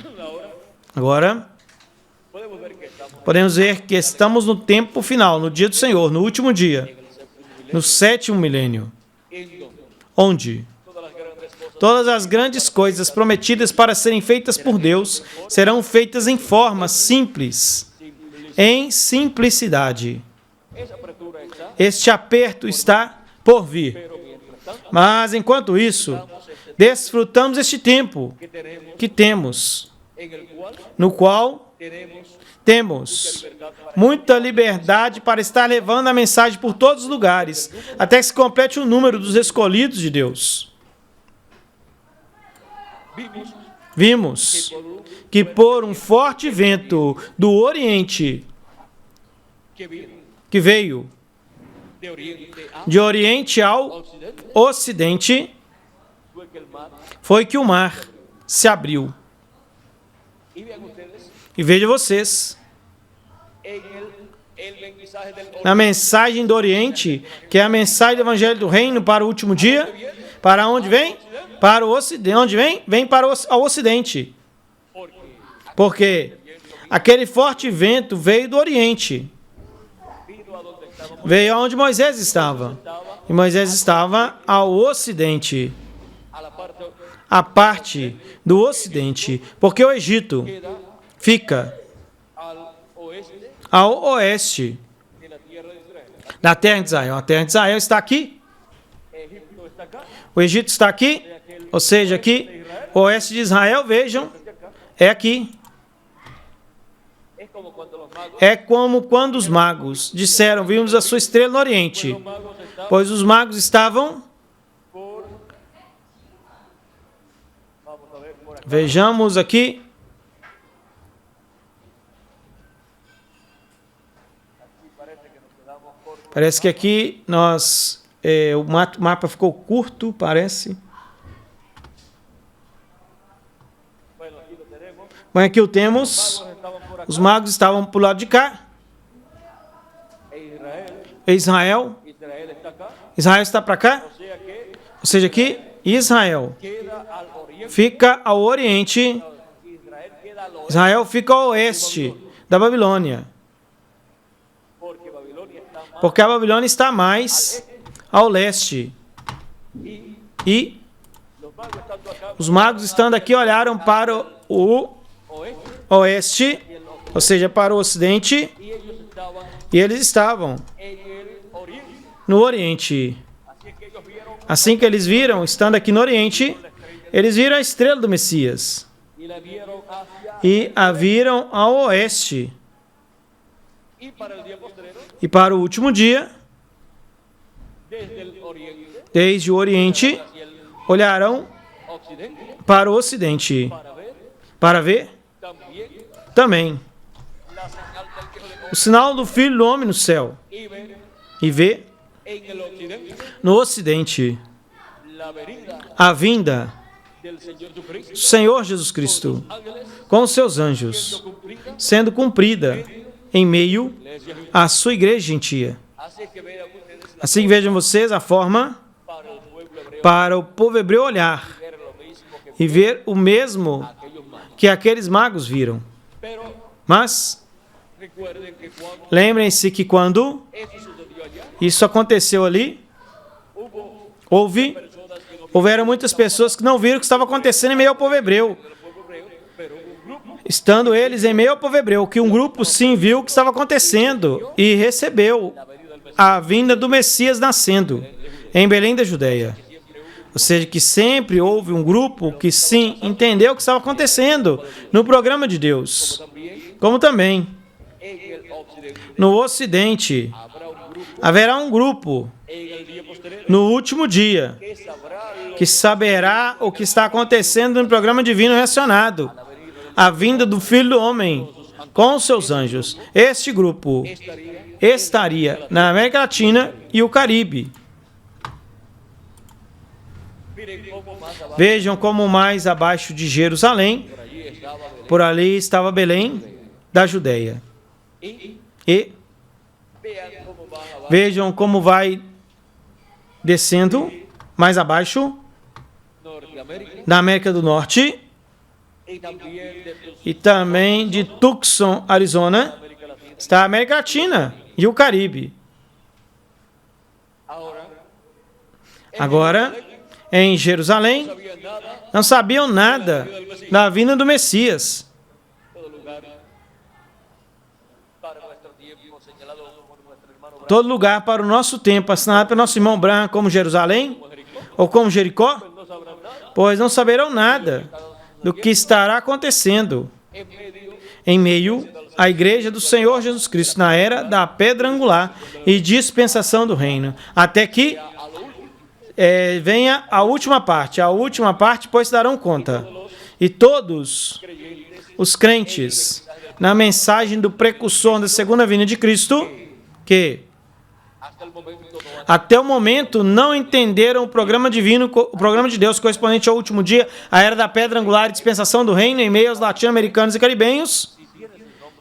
Agora, podemos ver que estamos no tempo final, no dia do Senhor, no último dia, no 7º milênio, onde todas as grandes coisas prometidas para serem feitas por Deus serão feitas em forma simples, em simplicidade. esa apertura está, Este aperto está por vir. Mas, enquanto isso, desfrutamos este tempo que temos, en el cual no qual tenemos temos muita liberdade para estar levando a mensagem por todos os lugares, até que se complete o número dos escolhidos de Deus. Vimos que por um forte vento do Oriente, que viene que veio de oriente a de Oriente ao occidente, Ocidente, fue que el mar, foi que o mar se abriu. y vean ustedes, E veja vocês, en el mensaje del na mensagem do Oriente, que é a mensagem do Evangelho do Reino para o último dia, para onde vem? Para o Ocidente. Onde vem? Vem para ao Ocidente. Porque aquele forte vento veio do Oriente. vino a donde estamos, Veio aonde Moisés estava. E Moisés estava ao Ocidente. a la parte A parte do Ocidente. Porque o Egito queda fica al oeste ao oeste de la tierra de Israel. da terra de Israel. A terra de Israel está aqui. Egipto está acá, O Egito está aqui. Ou seja, aqui, o oeste de Israel, vejam, é aqui. es como cuando los magos, É como quando os magos disseram, vimos a sua estrela no Oriente. los magos estaban Pois os magos estavam, por, vamos a ver por acá, vejamos aqui, parece que nos quedamos cortos, parece que aqui o mapa ficou curto, parece. bueno, aquí lo tenemos, Mas aqui o temos, los estaban por acá, os magos estavam para o lado de cá, e Israel, Israel está acá, Israel está para cá, o sea que ou seja, aqui, Israel queda al oriente, fica ao Oriente, Israel queda al oeste, Israel fica ao oeste da Babilônia. porque Babilonia está más, Porque a Babilônia está mais ao leste. E los magos estando acá, os magos estando aqui olharam para o oeste, oeste, ou seja, para o ocidente, y ellos estaban e eles estavam en el oriente, no oriente. así que ellos vieron Assim que eles viram, estando aqui no oriente, eles viram a estrela do Messias y la vieron hacia, e a viram ao oeste. y para el día postrero, E para o último dia, desde el oriente desde o oriente, hacia el olharão occidente, para o ocidente para ver para ver también também la señal del Hijo de Dios o sinal do Filho do Homem no céu y ver e ver en el occidente no ocidente la venida a vinda del Señor Jesucristo, do Senhor Jesus Cristo ángeles, com os seus anjos, cumplida, sendo cumprida em meio iglesia judía. à sua igreja gentia. Así que vean ustedes Assim que vejam vocês a forma para el pueblo hebreo para o povo hebreu olhar ver lo mismo que e ver o mesmo aquellos magos. que aqueles magos viram. Pero Mas recuerden que cuando lembrem-se que quando eso sucedió allá, isso aconteceu ali, houveram muitas pessoas que não viram o que estava acontecendo em meio ao povo hebreu. Estando eles em meio ao povo hebreu, que um grupo sim viu o que estava acontecendo e recebeu a vinda do Messias nascendo em Belém da Judéia. Ou seja, que sempre houve um grupo que sim entendeu o que estava acontecendo no programa de Deus. Como também en el occidente no Ocidente habrá un grupo haverá um grupo en el día posterior no último dia que sabrá lo que saberá o que está acontecendo no programa divino relacionado a vinda do Filho do Homem com os seus anjos. Este grupo estaria na América Latina e o Caribe. Miren cómo más abajo, Vejam como mais abaixo de Jerusalém, por allí estaba Belén. por ali estava Belém da Judéia. Y E vean cómo más abajo, vejam como vai descendo mais abaixo Norteamérica da América do Norte y también de sus e também de Tucson, Arizona, América Latina. está a América Latina e o Caribe. Ahora, Agora, em Jerusalém, no sabía nada, não sabiam nada da vinda do Messias. todo lugar para nuestro tiempo señalado por nuestro hermano Branham, Todo lugar para o nosso tempo, assinado pelo nosso irmão Branham, como Jerusalém ou como Jericó, no sabrán nada. pois não saberão nada do que estará acontecendo En medio em meio à igreja do Senhor Jesus Cristo, na era da pedra angular e dispensação do reino, até que a lo último, venha a última parte, pois se darão conta. E todos os crentes, na mensagem do precursor da segunda vinda de Cristo, que hasta el momento no han até o momento não entenderam o programa divino, o programa de Deus correspondente ao último dia, a era da pedra angular e dispensação do reino em meio aos latino-americanos e caribenhos,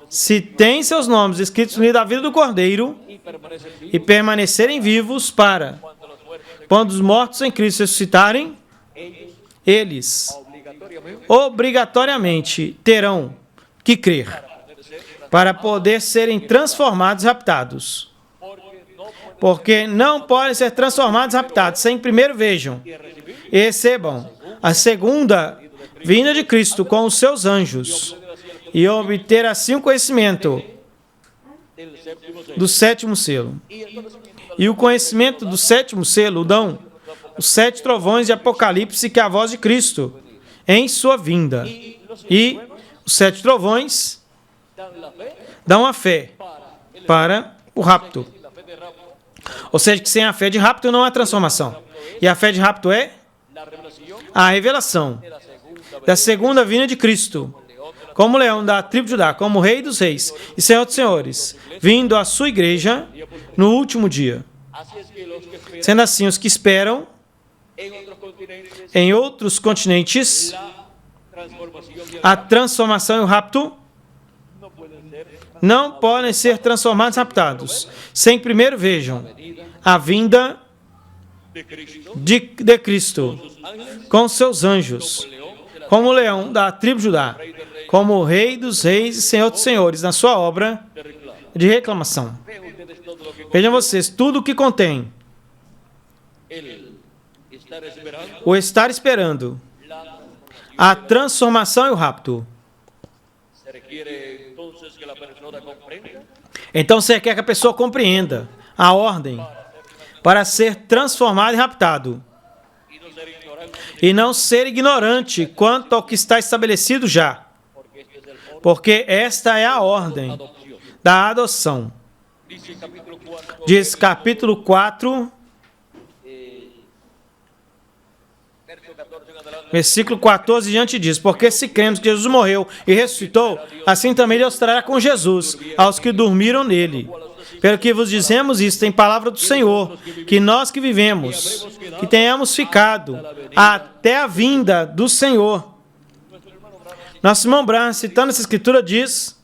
se têm seus nomes escritos no livro da vida do Cordeiro y permanecen vivos e permanecerem vivos para, cuando los muertos, quando os mortos em Cristo ressuscitarem, ellos eles obligatoriamente obrigatoriamente terão que crer para poder serem transformados e raptados. Porque não podem ser transformados e raptados sem primeiro vejam e recebam a segunda vinda de Cristo com os seus anjos e obter assim o conhecimento del séptimo sello. do sétimo selo. Y el conocimiento E o conhecimento do sétimo selo dão os 7 trovões de Apocalipse, que é a voz de Cristo em sua vinda. E os 7 trovões dan la fe dão a fé para o rapto. y la fe de rapto, Ou seja, que sem a fé de rapto não há transformação. E a fé de rapto é la revelación a revelação de la segunda da segunda vinda de Cristo, como leão da tribo de Judá, como rei dos reis e senhor dos senhores, vindo à sua igreja no último dia. Así es que los que esperan Sendo assim, os que esperam en otros continentes em outros continentes la transformación y el a transformação e o rapto no pueden ser não podem ser transformados e raptados, sem primeiro vejam a vinda de Cristo, de Cristo sus ángeles, com seus anjos, león de la como o leão da tribo de Judá, como o rei dos reis e senhor dos senhores, na sua obra de reclamo. de reclamação. Vean ustedes todo lo que Vejam vocês, tudo o que contém el estar esperando o estar esperando, la a transformação e o rapto. se requiere entonces que la persona comprenda Então você quer que a pessoa compreenda a ordem para ser transformado e raptado, y no ser ignorante, e não ser ignorante quanto ao que está estabelecido já, porque este es el orden porque esta é a ordem de adopción. da adoção. Dice capítulo 4, Diz capítulo 4, verso 14 en adelante. versículo 14 diante diz: porque se cremos que Jesus morreu e ressuscitou, assim também Deus trará com Jesus aos que dormiram nele. Pelo que vos dizemos isso, tem palavra do Senhor, que nós que vivemos, que tenhamos ficado até a vinda do Senhor. Nosso irmão Branham, citando essa escritura, diz: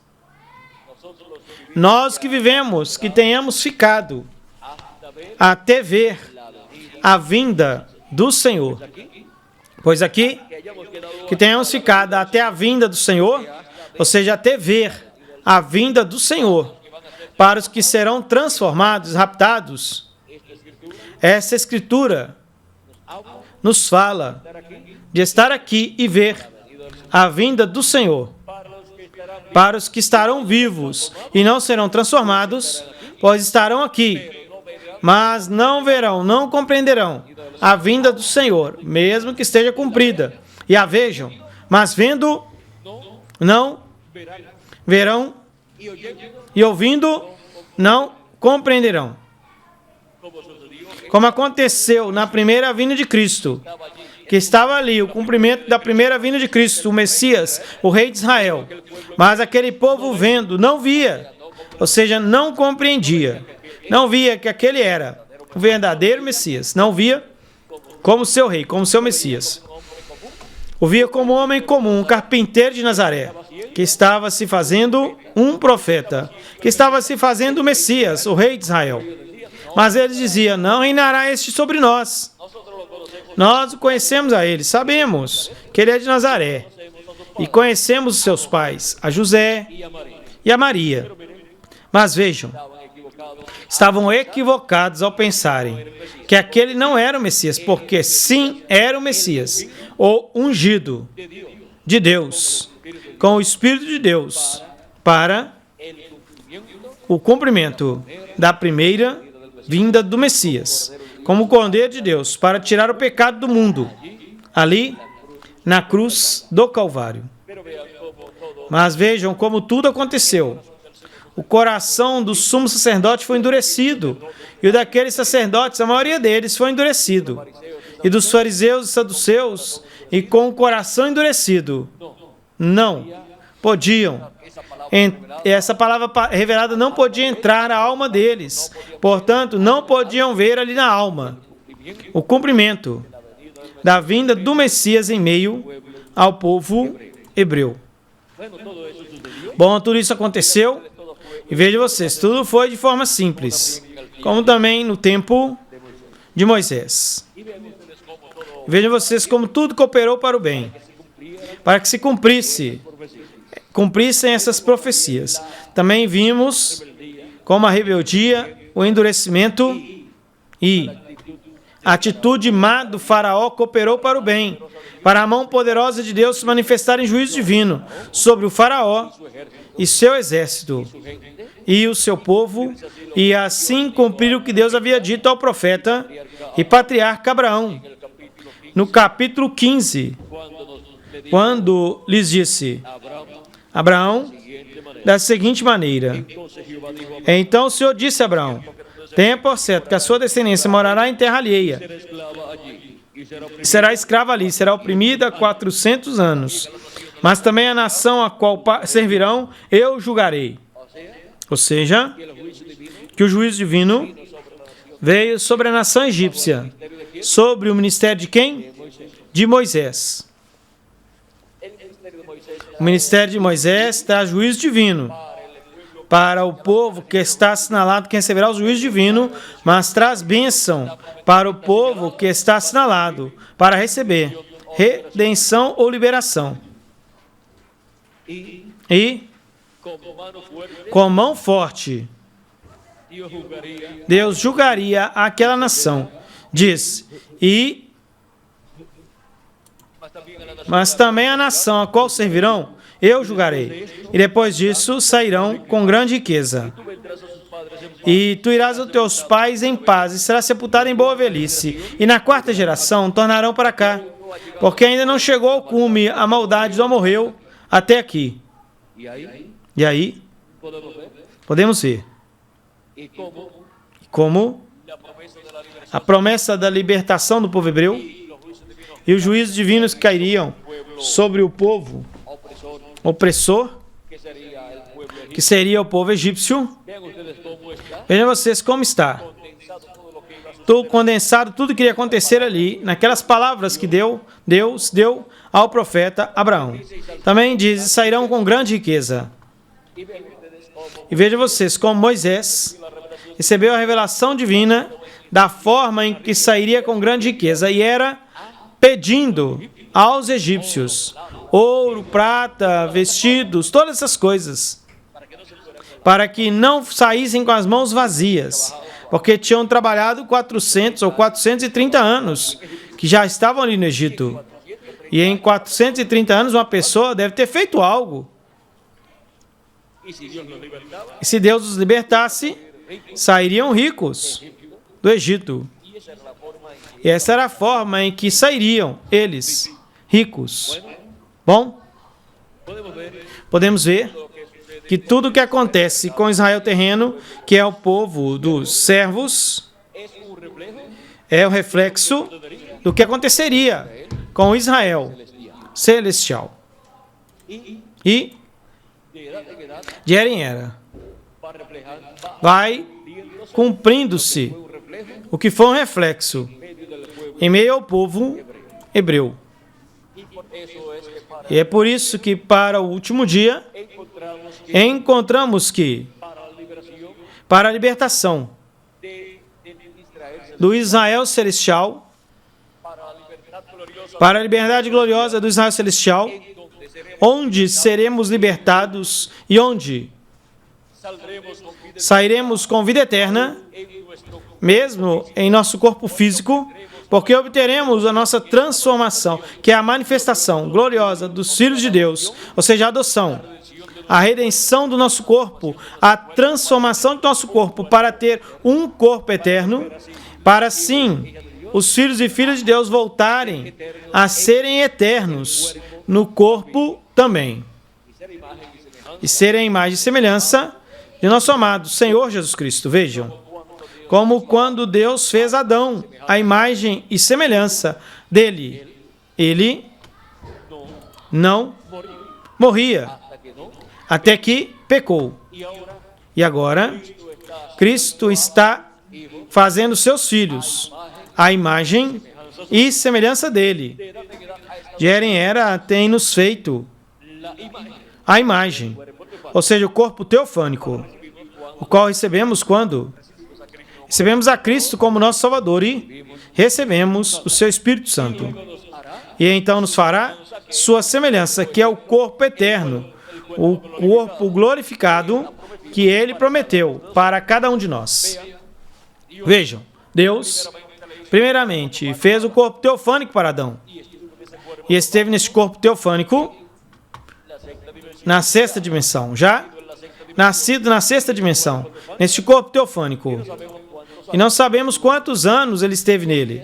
nós que vivemos, que tenhamos ficado até ver a vinda do Senhor. Pois aqui, Que hayamos quedado que tenhamos ficado até a vinda do Senhor, ou seja, até ver a vinda do Senhor, para os que serão transformados, raptados. Essa escritura nos fala de estar aqui e ver a vinda do Senhor, para os que estarão vivos e não serão transformados, pois estarão aqui, mas não verão, não compreenderão a vinda do Senhor, mesmo que esteja cumprida, e a vejam, mas vendo, não verão, y oyendo, e ouvindo, não compreenderão. como sucedió Como aconteceu na primeira vinda de Cristo, que estava ali, o cumprimento da primeira vinda de Cristo, o Messias, o Rei de Israel. Mas aquele povo vendo, não via, ou seja, não compreendia, não via que aquele era o verdadeiro Messias, não via como seu rei, como seu Messias. O via como homem comum, um carpinteiro de Nazaré, que estava se fazendo um profeta, que estava se fazendo o Messias, o Rei de Israel. Mas ele dizia, não reinará este sobre nós. Nós o conhecemos a ele, sabemos que ele é de Nazaré. E conhecemos os seus pais, a José e a Maria. Mas vejam, estavam equivocados ao pensarem que aquele não era o Messias, porque sim, era o Messias, o ungido de Deus, com o Espírito de Deus, para o cumprimento da primeira vinda do Messias, como o Cordeiro de Deus, para tirar o pecado do mundo, ali na cruz do Calvário. Mas vejam como tudo aconteceu. O coração do sumo sacerdote foi endurecido, e o daqueles sacerdotes, a maioria deles, foi endurecido, e dos fariseus e saduceus, e com o coração endurecido, não podiam, essa palavra revelada não podia entrar na alma deles, portanto, não podiam ver ali na alma o cumprimento da vinda do Messias em meio ao povo hebreu. Bom, tudo isso aconteceu, e vejam vocês, tudo foi de forma simples, como também no tempo de Moisés. Vejam vocês como tudo cooperou para o bem, para que se cumprissem essas profecias. Também vimos como a rebeldia, o endurecimento e a atitude má do faraó cooperou para o bem, para a mão poderosa de Deus se manifestar em juízo divino sobre o faraó e seu exército e o seu povo, e assim cumprir o que Deus havia dito ao profeta e patriarca Abraão, no capítulo 15, quando lhes disse, Abraão, da seguinte maneira, então o Senhor disse a Abraão, tenha por certo que a sua descendência morará em terra alheia, será escrava ali, será oprimida 400 anos, mas também a nação a qual servirão, eu julgarei. Ou seja, que o juízo divino veio sobre a nação egípcia, sobre o ministério de quem? De Moisés. O ministério de Moisés traz juízo divino para o povo que está assinalado que receberá o juízo divino, mas traz bênção para o povo que está assinalado para receber redenção ou liberação. E com mão forte, Deus julgaria aquela nação. Diz, mas também a nação a qual servirão, eu julgarei. E depois disso sairão com grande riqueza. E tu irás aos teus pais em paz, e serás sepultado em boa velhice. E na quarta geração tornarão para cá, porque ainda não chegou ao cume a maldade do amorreu até aqui. E aí, podemos ver como a promessa da libertação do povo hebreu e os juízos divinos cairiam sobre o povo opressor, que seria o povo egípcio. Vejam vocês como está. Tudo condensado, tudo que iria acontecer ali, naquelas palavras que Deus deu ao profeta Abraão. Também diz, sairão com grande riqueza. E vejam vocês como Moisés recebeu a revelação divina da forma em que sairia com grande riqueza, e era pedindo aos egípcios ouro, prata, vestidos, todas essas coisas, para que não saíssem com as mãos vazias, porque tinham trabalhado 400 ou 430 anos, que já estavam ali no Egito. E em 430 anos uma pessoa deve ter feito algo. E se Deus os libertasse, sairiam ricos do Egito. E essa era a forma em que sairiam eles, ricos. Bom, podemos ver que tudo o que acontece com Israel terreno, que é o povo dos servos, é o reflexo do que aconteceria com Israel celestial. E de era em era vai cumprindo-se o que foi um reflexo em meio ao povo hebreu. E é por isso que para o último dia encontramos que para a libertação do Israel celestial, para a liberdade gloriosa do Israel celestial, onde seremos libertados e onde sairemos com vida eterna, mesmo em nosso corpo físico, porque obteremos a nossa transformação, que é a manifestação gloriosa dos filhos de Deus, ou seja, a adoção, a redenção do nosso corpo, a transformação do nosso corpo para ter um corpo eterno, para assim os filhos e filhas de Deus voltarem a serem eternos no corpo também, e serem a imagem e semelhança de nosso amado Senhor Jesus Cristo. Vejam, como quando Deus fez Adão, a imagem e semelhança dele, ele não morria, até que pecou. E agora, Cristo está fazendo seus filhos a imagem e semelhança dele. De era em era tem nos feito a imagem, ou seja, o corpo teofânico, o qual recebemos quando recebemos a Cristo como nosso Salvador e recebemos o seu Espírito Santo. E então nos fará sua semelhança, que é o corpo eterno, o corpo glorificado que ele prometeu para cada um de nós. Vejam, Deus, primeiramente, fez o corpo teofânico para Adão. E esteve nesse corpo teofânico na sexta dimensão, já nascido na sexta dimensão, nesse corpo teofânico. E não sabemos quantos anos ele esteve nele.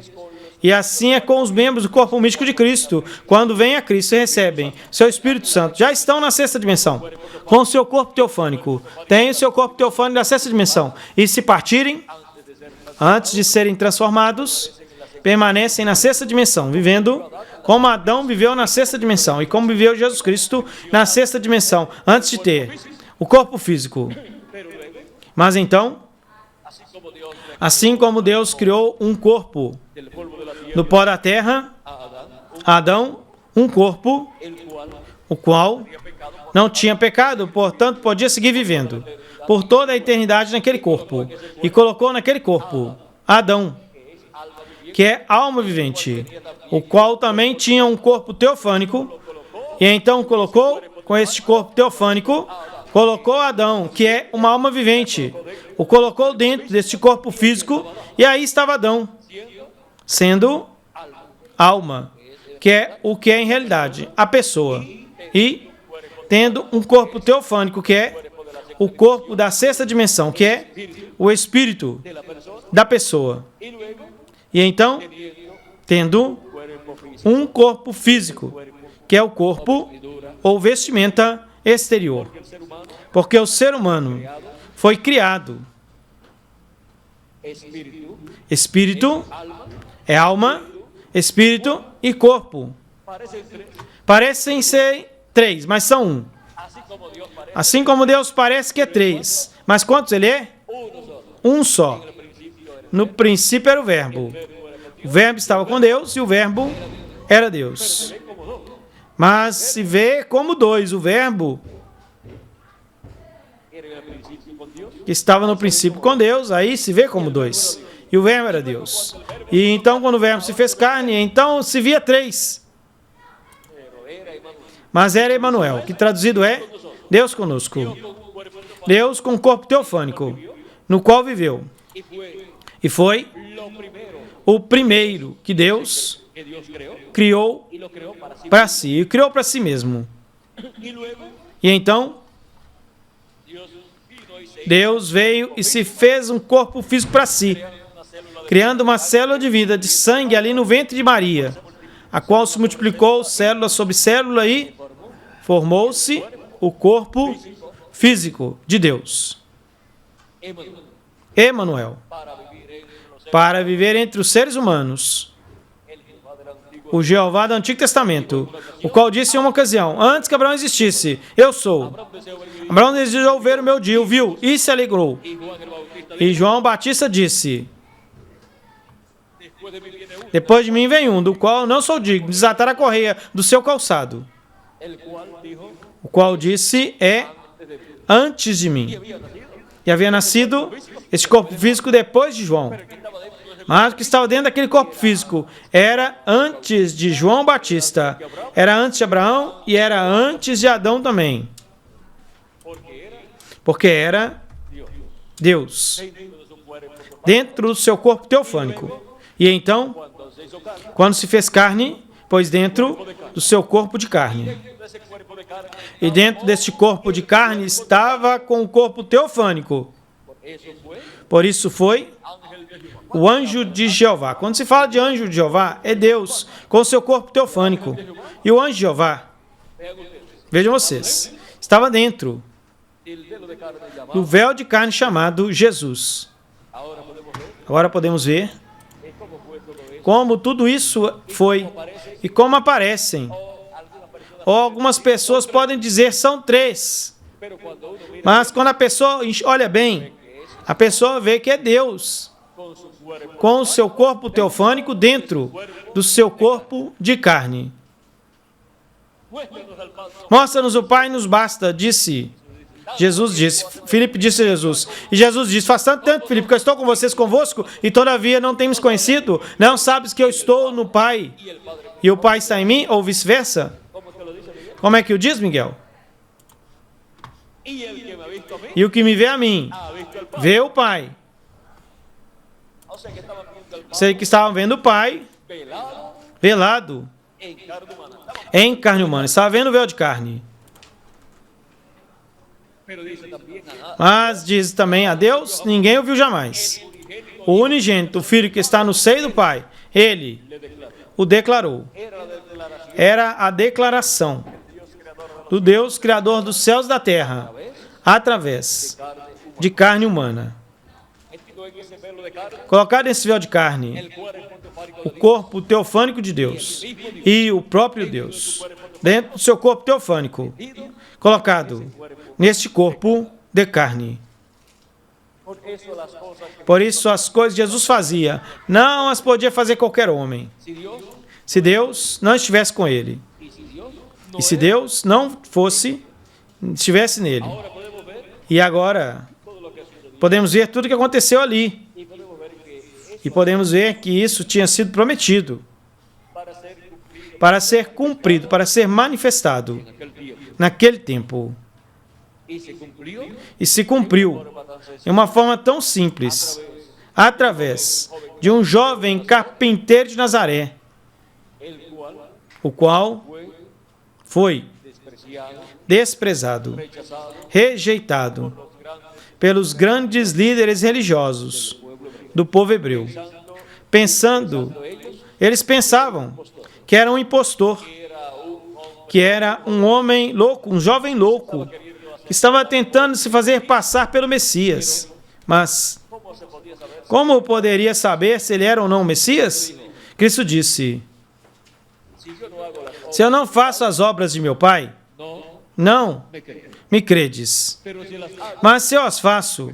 E assim é com os membros do corpo místico de Cristo. Quando vêm a Cristo e recebem seu Espírito Santo, já estão na sexta dimensão, com o seu corpo teofânico. Têm o seu corpo teofânico da sexta dimensão. E se partirem, antes de serem transformados, permanecem na sexta dimensão, vivendo como Adão viveu na sexta dimensão e como viveu Jesus Cristo na sexta dimensão, antes de ter o corpo físico. Mas então, assim como Deus criou um corpo do pó da terra, a Adão, um corpo, o qual não tinha pecado, portanto, podia seguir vivendo por toda a eternidade naquele corpo. E colocou naquele corpo Adão, que é alma vivente, o qual também tinha um corpo teofânico, e então colocou, com este corpo teofânico, colocou Adão, que é uma alma vivente, o colocou dentro deste corpo físico, e aí estava Adão, sendo alma, que é o que é em realidade, a pessoa, e tendo um corpo teofânico, que é o corpo da sexta dimensão, que é o espírito da pessoa. E então, tendo um corpo físico, que é o corpo ou vestimenta exterior. Porque o ser humano foi criado. Espírito é alma, espírito e corpo. Parecem ser três, mas são um. Assim como Deus parece que é três. Mas quantos ele é? Um só. No princípio era o Verbo. O Verbo estava com Deus e o Verbo era Deus. Mas se vê como dois. O Verbo que estava no princípio com Deus, aí se vê como dois. E o Verbo era Deus. E então quando o Verbo se fez carne, então se via três. Mas era Emanuel, que traduzido é Deus conosco. Deus com corpo teofânico, no qual viveu. E foi o primeiro que Deus criou para si. E criou para si mesmo. E então, Deus veio e se fez um corpo físico para si, criando uma célula de vida, de sangue ali no ventre de Maria, a qual se multiplicou célula sobre célula e formou-se o corpo físico de Deus. Emanuel, para viver entre os seres humanos, o Jeová do Antigo Testamento, o qual disse em uma ocasião, antes que Abraão existisse, eu sou. Abraão desejou ver o meu dia, o viu e se alegrou. E João Batista disse, depois de mim vem um, do qual eu não sou digno de desatar a correia do seu calçado. O qual disse, antes de mim. E havia nascido esse corpo físico depois de João. Mas o que estava dentro daquele corpo físico era antes de João Batista, era antes de Abraão e era antes de Adão também. Porque era Deus dentro do seu corpo teofânico. E então, quando se fez carne, pôs dentro do seu corpo de carne. E dentro deste corpo de carne estava com o corpo teofânico. Por isso foi o anjo de Jeová. Quando se fala de anjo de Jeová, é Deus com o seu corpo teofânico. E o anjo de Jeová, vejam vocês, estava dentro do véu de carne chamado Jesus. Agora podemos ver como tudo isso foi e como aparecem. Ou algumas pessoas podem dizer são três. Mas quando a pessoa olha bem, a pessoa vê que é Deus com o seu corpo teofânico dentro do seu corpo de carne. Mostra-nos o Pai, nos basta, disse. Jesus disse, Filipe disse a Jesus, e Jesus disse, faz tanto tempo, Filipe, que eu estou com vocês convosco, e todavia não tens conhecido, não sabes que eu estou no Pai, e o Pai está em mim, ou vice-versa? Como é que o diz, Miguel? E o que me vê a mim, vê o Pai. Sei que estavam vendo o Pai, velado, em carne humana, estava vendo o véu de carne. Mas diz também a Deus, ninguém o viu jamais. O unigênito, o Filho que está no seio do Pai, Ele o declarou. Era a declaração do Deus Criador dos céus e da terra, através de carne humana. Colocado nesse véu de carne, o corpo teofânico de Deus e o próprio Deus, dentro do seu corpo teofânico, colocado neste corpo de carne. Por isso, as coisas que Jesus fazia, não as podia fazer qualquer homem. Se Deus não estivesse com ele. E se Deus não estivesse nele. E agora, podemos ver tudo o que aconteceu ali. E podemos ver que isso tinha sido prometido para ser cumprido, para ser manifestado naquele tempo. E se cumpriu de uma forma tão simples, através de um jovem carpinteiro de Nazaré, o qual foi desprezado, rejeitado pelos grandes líderes religiosos do povo hebreu. Eles pensavam que era um impostor, que era um homem louco, um jovem louco, que estava tentando se fazer passar pelo Messias. Mas como poderia saber se ele era ou não o Messias? Cristo disse, se eu não faço as obras de meu Pai, não me credes. Mas se eu as faço,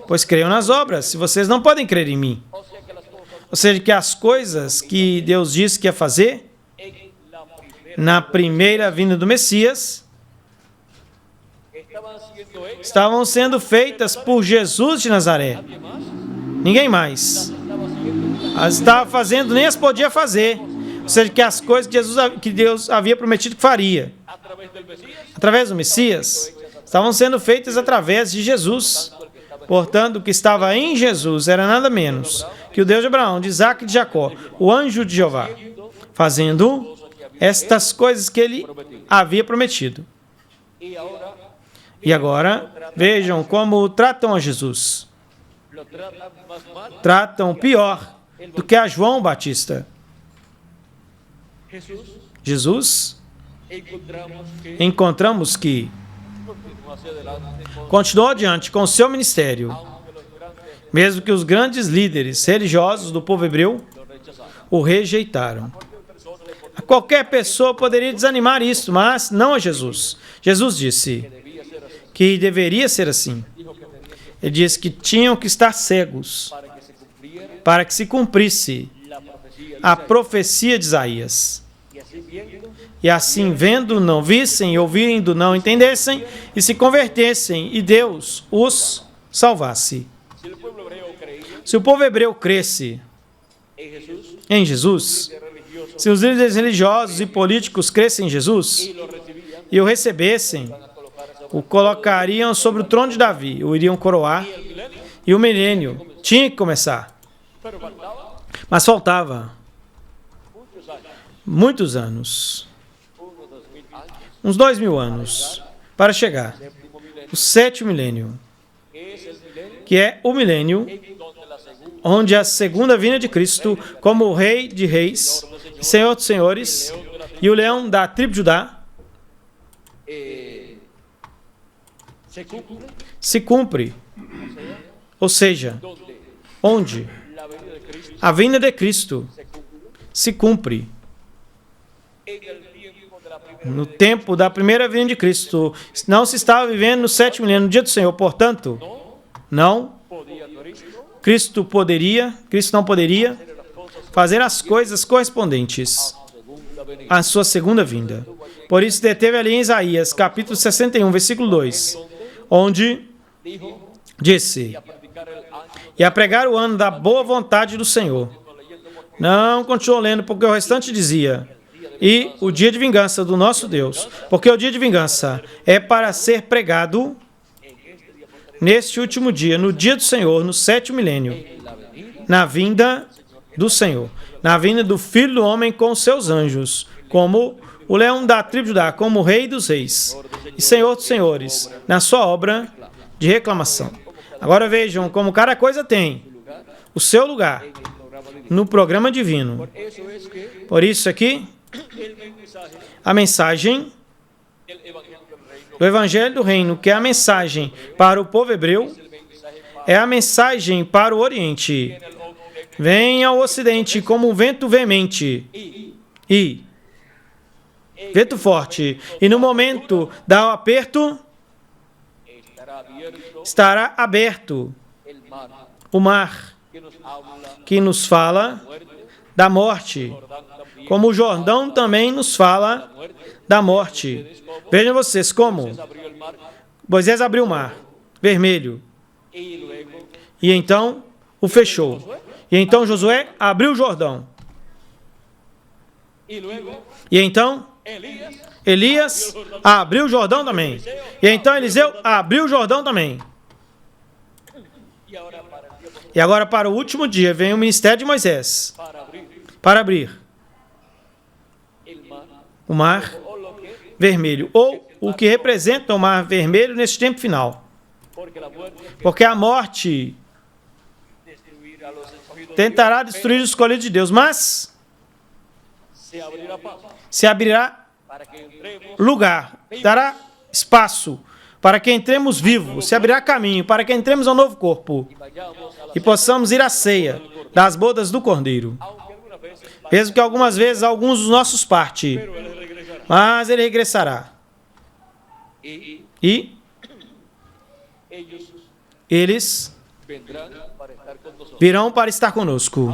pois creiam nas obras, se vocês não podem crer em mim. Ou seja, que as coisas que Deus disse que ia fazer, na primeira vinda do Messias, estavam sendo feitas por Jesus de Nazaré. Ninguém mais. As estava fazendo, nem as podia fazer. Ou seja, que as coisas que Deus havia prometido que faria, através do Messias, estavam sendo feitas através de Jesus. Portanto, o que estava em Jesus era nada menos que o Deus de Abraão, de Isaac e de Jacó, o anjo de Jeová, fazendo estas coisas que ele havia prometido. E agora, vejam como tratam a Jesus. Tratam pior do que a João Batista. Jesus, encontramos que continuou adiante com o seu ministério, mesmo que os grandes líderes religiosos do povo hebreu o rejeitaram. Qualquer pessoa poderia desanimar isso, mas não a Jesus. Jesus disse que deveria ser assim. Ele disse que tinham que estar cegos para que se cumprisse a profecia de Isaías. E assim, vendo, não vissem, e ouvindo, não entendessem, e se convertessem, e Deus os salvasse. Se o povo hebreu cresce em Jesus, se os líderes religiosos e políticos crescem em Jesus e o recebessem, o colocariam sobre o trono de Davi, o iriam coroar, e o milênio tinha que começar. Mas faltava muitos anos, uns 2000 anos, para chegar o sétimo milênio, que é o milênio onde a segunda vinda de Cristo, como o Rei de Reis, Senhor dos Senhores, e o leão da tribo de Judá, se cumpre. Ou seja, onde a vinda de Cristo se cumpre. No tempo da primeira vinda de Cristo, não se estava vivendo no sétimo milênio, no dia do Senhor. Portanto, Cristo não poderia fazer as coisas correspondentes à sua segunda vinda. Por isso, deteve ali em Isaías, capítulo 61, versículo 2, onde disse: e a pregar o ano da boa vontade do Senhor. Não continuou lendo, porque o restante dizia: e o dia de vingança do nosso Deus, porque o dia de vingança é para ser pregado neste último dia, no dia do Senhor, no sétimo milênio, na vinda do Senhor, na vinda do Filho do Homem com os seus anjos, como o leão da tribo de Judá, como o Rei dos Reis e Senhor dos Senhores, na sua obra de reclamação. Agora vejam como cada coisa tem o seu lugar no programa divino. Por isso aqui, a mensagem do Evangelho do Reino, que é a mensagem para o povo hebreu, é a mensagem para o Oriente. Vem ao Ocidente como um vento veemente e vento forte, e no momento do aperto estará aberto o mar, que nos fala da morte, como o Jordão também nos fala da morte. Vejam vocês como Moisés abriu o mar vermelho, e então o fechou. E então Josué abriu o Jordão. E então Elias abriu o Jordão também. E então Eliseu abriu o Jordão também. E agora, para o último dia, vem o ministério de Moisés para abrir o mar vermelho, ou o que representa o mar vermelho nesse tempo final. Porque a morte tentará destruir os escolhidos de Deus, mas se abrirá lugar, dará espaço para que entremos vivos, se abrirá caminho para que entremos ao novo corpo e possamos ir à ceia das bodas do Cordeiro. Mesmo que algumas vezes alguns dos nossos partem, mas ele regressará. E eles virão para estar conosco.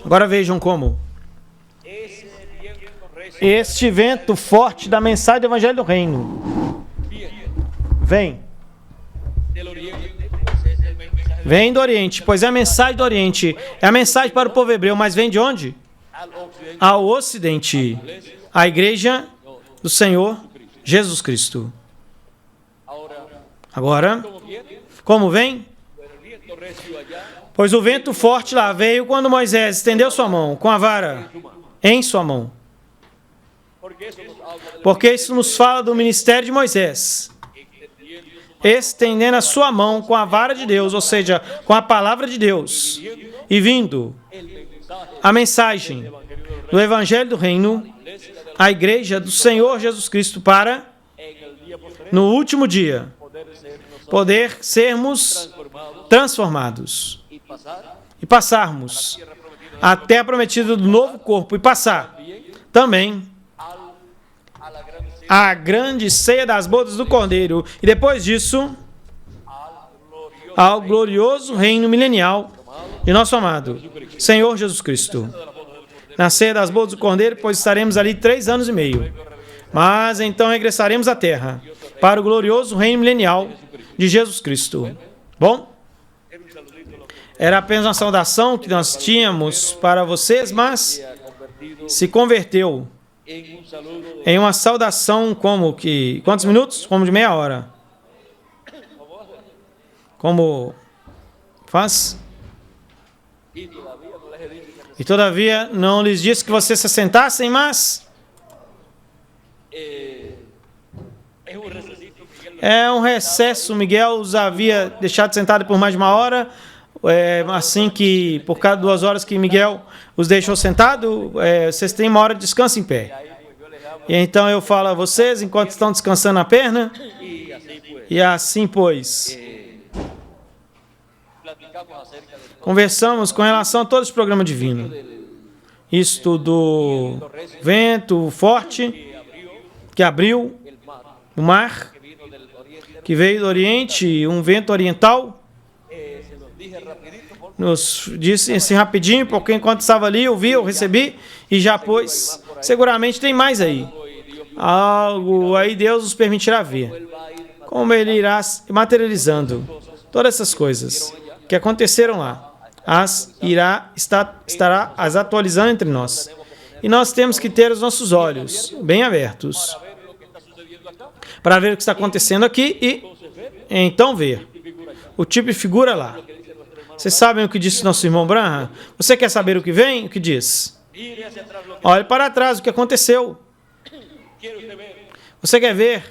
Agora vejam como este vento forte da mensagem do Evangelho do Reino vem do Oriente, pois é a mensagem do Oriente, é a mensagem para o povo hebreu, mas vem de onde? Ao Ocidente, a igreja do Senhor Jesus Cristo. Agora, como vem? Pois o vento forte lá veio quando Moisés estendeu sua mão com a vara em sua mão. Porque isso nos fala do ministério de Moisés, estendendo a sua mão com a vara de Deus, ou seja, com a palavra de Deus, e vindo a mensagem do Evangelho do Reino, a igreja do Senhor Jesus Cristo, para, no último dia, poder sermos transformados e passarmos até a prometida do novo corpo, e passar também a la gran cena, a grande ceia das bodas do Cordeiro. E depois disso, ao glorioso reino milenial de nosso amado Senhor Jesus Cristo. Na ceia das bodas do Cordeiro, pois estaremos ali 3 anos e meio. Mas então regressaremos à terra para o glorioso reino milenial de Jesus Cristo. Bom? era un saludito lo que Era apenas uma saudação que nós tínhamos para vocês, mas se ha convertido se converteu en un saludo de em uma saudação como que... Quantos minutos? Como de meia hora. Como faz? y todavía no les he dicho que E todavia não lhes disse que vocês se sentassem, mas es un recesito, Miguel, é um recesso. Miguel os havia deixado sentados por mais de uma hora, assim que, por cada 2 horas que Miguel os deixou sentados, vocês têm uma hora de descanso em pé. E então eu falo a vocês, enquanto estão descansando a perna, y así pues e assim, pois, platicamos acerca de conversamos com relação a todo esse programa divino. Isto do vento forte que abriu el mar o mar, que vino del oriente, que veio do Oriente, um vento oriental. se los dije rapidito porque Nos disse assim rapidinho, porque enquanto estava ali, eu vi, eu recebi, e já pôs. Seguramente tem mais aí. Algo aí Deus nos permitirá ver. Como Ele irá materializando todas essas coisas que aconteceram lá. Estará as atualizando entre nós. E nós temos que ter os nossos olhos bem abertos para ver o que está acontecendo aqui e então ver o tipo de figura lá. Vocês sabem o que disse nosso irmão Branham? Você quer saber o que vem? O que diz? mire hacia atrás lo que Olhe para trás o que aconteceu. quiere usted ver, Você quer ver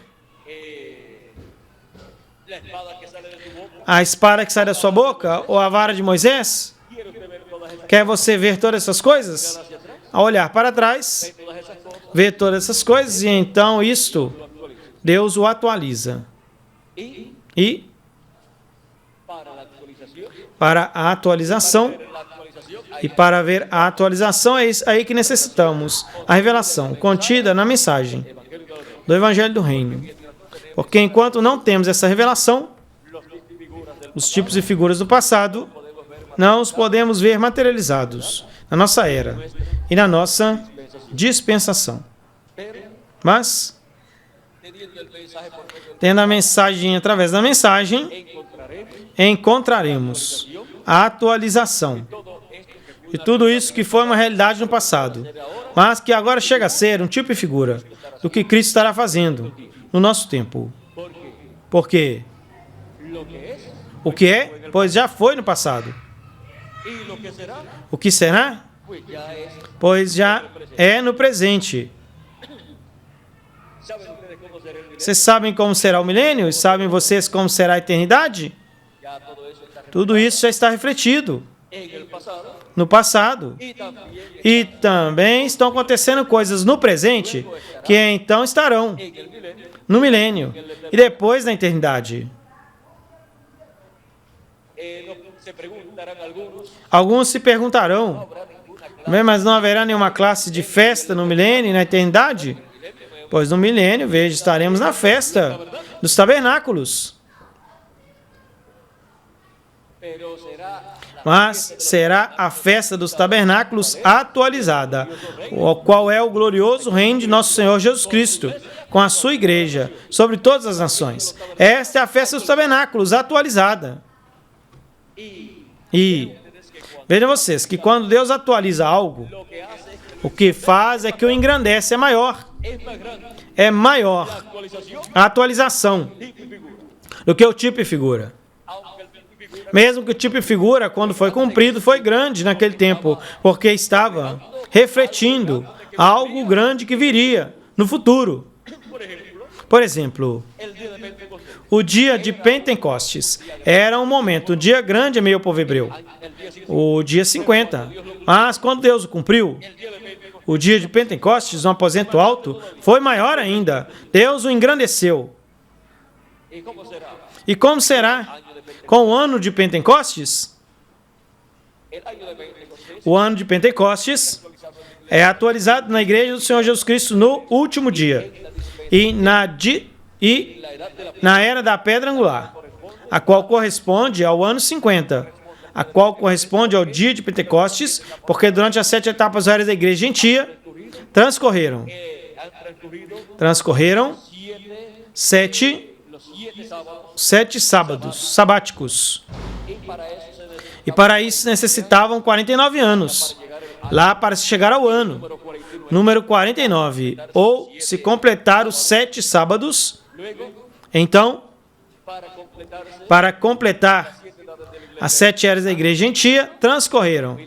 la espada que sale de su boca, a espada que sai da sua boca ou a vara de Moisés? quiere usted ver todas esas, Quer você ver todas essas coisas? hacia atrás, A olhar para trás, todas esas cosas ver todas essas coisas e então isto, lo actualiza. Deus o atualiza. Y E para la actualización, para a atualização, la actualización, e para ver a atualização é isso aí que necessitamos, a revelação contida na mensagem do Evangelho do Reino. Porque enquanto não temos essa revelação, os tipos e figuras do passado não os podemos ver materializados na nossa era e na nossa dispensação. Mas, teniendo el mensaje por medio, tendo a mensagem através da mensagem, encontraremos a atualização de tudo isso que foi uma realidade no passado, mas que agora chega a ser um tipo e figura do que Cristo estará fazendo no nosso tempo. Porque lo que es o que é, pois já foi no passado. y lo que será, O que será, pues ya es. pois já é no presente. ¿Saben ustedes cómo será el milenio? Vocês sabem como será o milênio? E sabem vocês como será a eternidade? Ya todo eso está Tudo isso já está refletido en el pasado no passado. y también E também estão acontecendo coisas no presente que então estarão en el milenio. no milênio e depois na eternidade. Se preguntarán algunos, Alguns se perguntarão, ¿habrá ninguna clase? "Bem, mas não haverá nenhuma classe de festa no milênio e na eternidade? Pois no milênio, veja, estaremos na festa dos tabernáculos. Pero será Mas será a festa dos tabernáculos atualizada, o qual é o glorioso reino de nosso Senhor Jesus Cristo, com a sua igreja, sobre todas as nações. Esta é a festa dos tabernáculos atualizada. E vejam vocês que quando Deus atualiza algo, lo que hace o que faz é que o engrandece, é maior. es más grande. É maior Actualización, a atualização tipo y figura. do que o tipo e figura. Aunque el tipo y figura Mesmo que o tipo e figura, quando foi cumprido, foi grande naquele tempo, porque estava refletindo algo grande que viria no futuro. Por exemplo, el día de Pentecostés, o dia de Pentecostes era um momento, um dia grande, meio povo hebreu, el día 50, o dia 50. Mas quando Deus o cumpriu, el día de Pentecostés, o dia de Pentecostes, um aposento alto, foi maior ainda. Deus o engrandeceu. ¿y cómo será? E como será com o ano de Pentecostes? El año de Pentecostés, O ano de Pentecostes é atualizado na igreja do Senhor Jesus Cristo no último dia e na era da pedra angular, a qual corresponde ao ano 50, a qual corresponde ao dia de Pentecostes, porque durante as 7 etapas horárias da igreja gentia transcorreram 7 sábados sabáticos. E para isso necessitavam 49 anos, lá para se chegar ao ano número 49, ou se completar os 7 sábados. Então, para completar as 7 eras da igreja gentia, transcorreram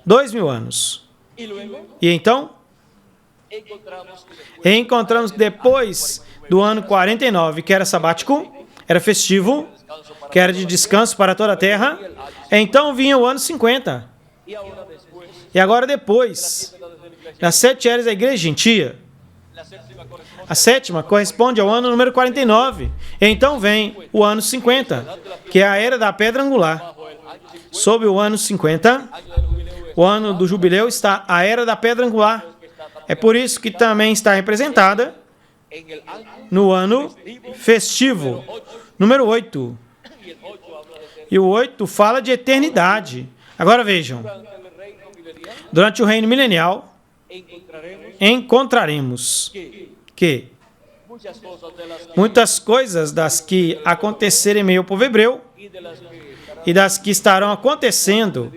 2000 anos. E então, encontramos depois do ano 49, que era sabático, era festivo, que era de descanso para toda a terra. Então vinha o ano 50. E agora depois das 7 eras da igreja gentia, a 7ª corresponde ao ano número 49. Então vem o ano 50, que é a era da pedra angular. Sob o ano 50, o ano do jubileu, está a era da pedra angular. É por isso que também está representada no ano festivo, número 8. E o 8 fala de eternidade. Agora vejam, durante o reino milenial, encontraremos que muitas coisas das que aconteceram em meio ao povo hebreu e das que estarão acontecendo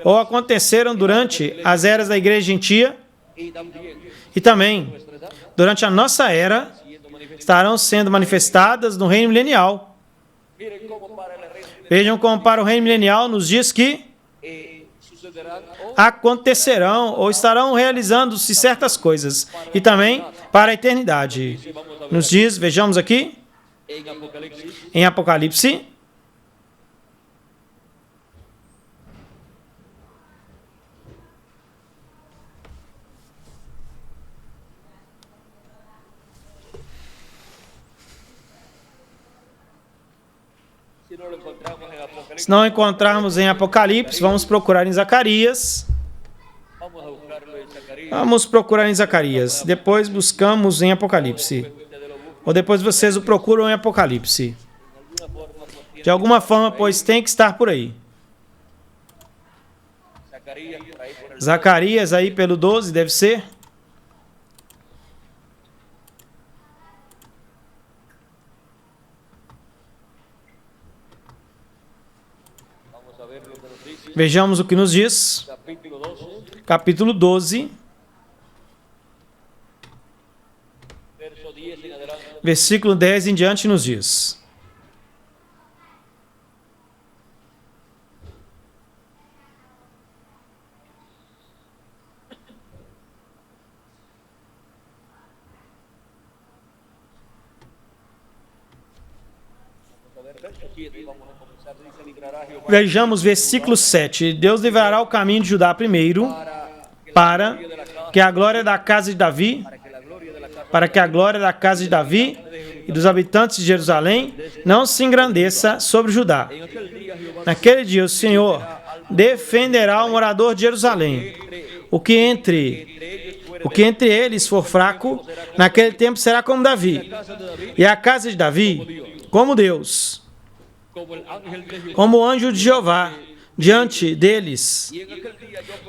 ou aconteceram durante as eras da igreja gentia e também durante a nossa era estarão sendo manifestadas no reino milenial. Vejam como para o reino milenial nos dias que acontecerão ou estarão realizando-se certas coisas e também para a eternidade. Nos diz, vejamos aqui, em Apocalipse, se não encontrarmos em Apocalipse, vamos procurar em Zacarias. Vamos procurar em Zacarias. Depois buscamos em Apocalipse. Ou depois vocês o procuram em Apocalipse. De alguma forma, pois tem que estar por aí. Zacarias aí pelo 12, deve ser. Vejamos o que nos diz. Capítulo 12. Versículo 10 em diante nos diz. Vejamos versículo 7. Deus livrará o caminho de Judá primeiro, para que a glória da casa de Davi, e dos habitantes de Jerusalém não se engrandeça sobre Judá. Naquele dia o Senhor defenderá o morador de Jerusalém. O que entre eles for fraco, naquele tempo será como Davi. E a casa de Davi, como Deus, como o anjo de Jeová, diante deles.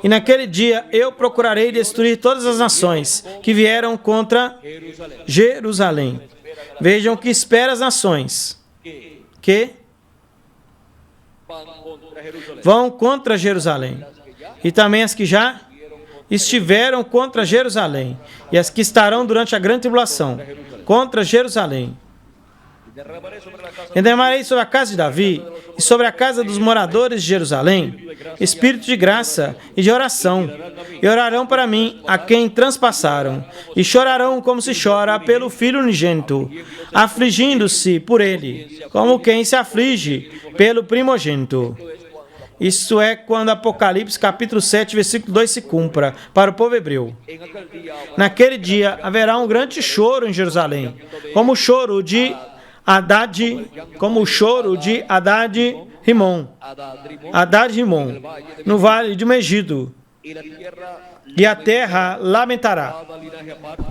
E naquele dia eu procurarei destruir todas as nações que vieram contra Jerusalém. Vejam que espera as nações que vão contra Jerusalém. E também as que já estiveram contra Jerusalém. E as que estarão durante a grande tribulação contra Jerusalém. E derramarei sobre a casa de Davi e sobre a casa dos moradores de Jerusalém espírito de graça e de oração. E orarão para mim a quem transpassaram. E chorarão como se chora pelo filho unigênito, afligindo-se por ele, como quem se aflige pelo primogênito. Isso é quando Apocalipse capítulo 7, versículo 2 se cumpra para o povo hebreu. Naquele dia haverá um grande choro em Jerusalém, como o choro de Haddad-Rimon, no vale de Megido. e a terra lamentará. cada linaje aparte,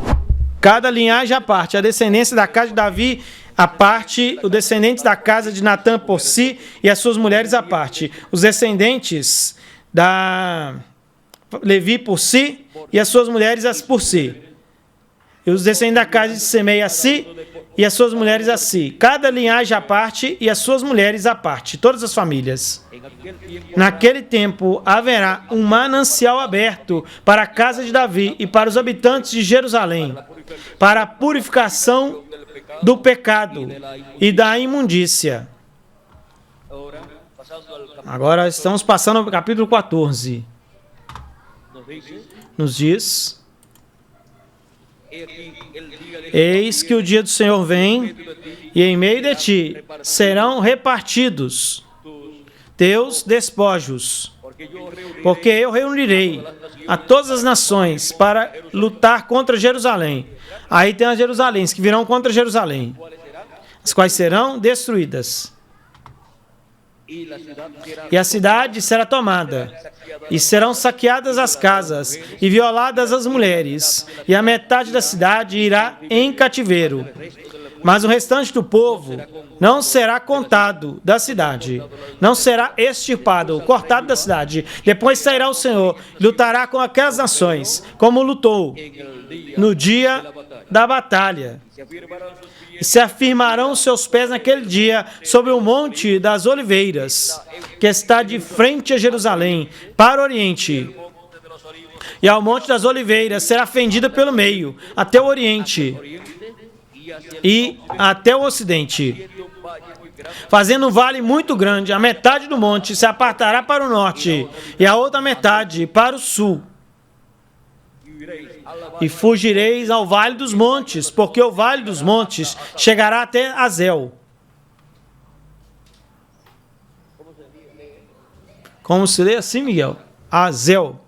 Cada linhagem à parte, a descendência da casa de Davi à parte, os descendentes da casa de Natã por si e as suas mulheres à parte, os descendentes da Levi por si e as suas mulheres por si, e os descendentes da casa de Semei a si e as suas mulheres a si, cada linhagem à parte e as suas mulheres à parte, todas as famílias. en aquel tiempo Naquele tempo haverá um manancial aberto para a casa de Davi e para os habitantes de Jerusalém, para a purificação do pecado e da imundícia. ahora, pasando al capítulo, Agora estamos passando ao capítulo 14. nos dice, Nos diz: he aquí el día de Eis que o dia do Senhor vem, e em meio de ti serão repartidos teus despojos, porque eu reunirei a todas as nações para lutar contra Jerusalém. Aí tem as Jerusaléns que virão contra Jerusalém, as quais serão destruídas. y la ciudad será E a cidade será tomada, e serão saqueadas as casas, e violadas as mulheres, e a metade da cidade irá em cativeiro. Mas o restante do povo não será contado da cidade, não será extirpado, cortado da cidade. Depois sairá o Senhor, e lutará com aquelas nações, como lutou en el día no dia da batalha. se afirmarán sus pies E se afirmarão os seus pés naquele dia sobre o Monte das Oliveiras, que está de frente a Jerusalém, para o Oriente. al monte de los olivos E ao Monte das Oliveiras será fendida pelo meio, até o Oriente oriente y hacia el e até o Ocidente, siendo un valle muy grande fazendo um vale muito grande. A metade do monte se apartará para o norte, e a outra metade para o sul. y iréis a la E fugireis ao vale dos montes, porque o vale dos montes chegará até Azel. Como se lê assim, Miguel? Azel.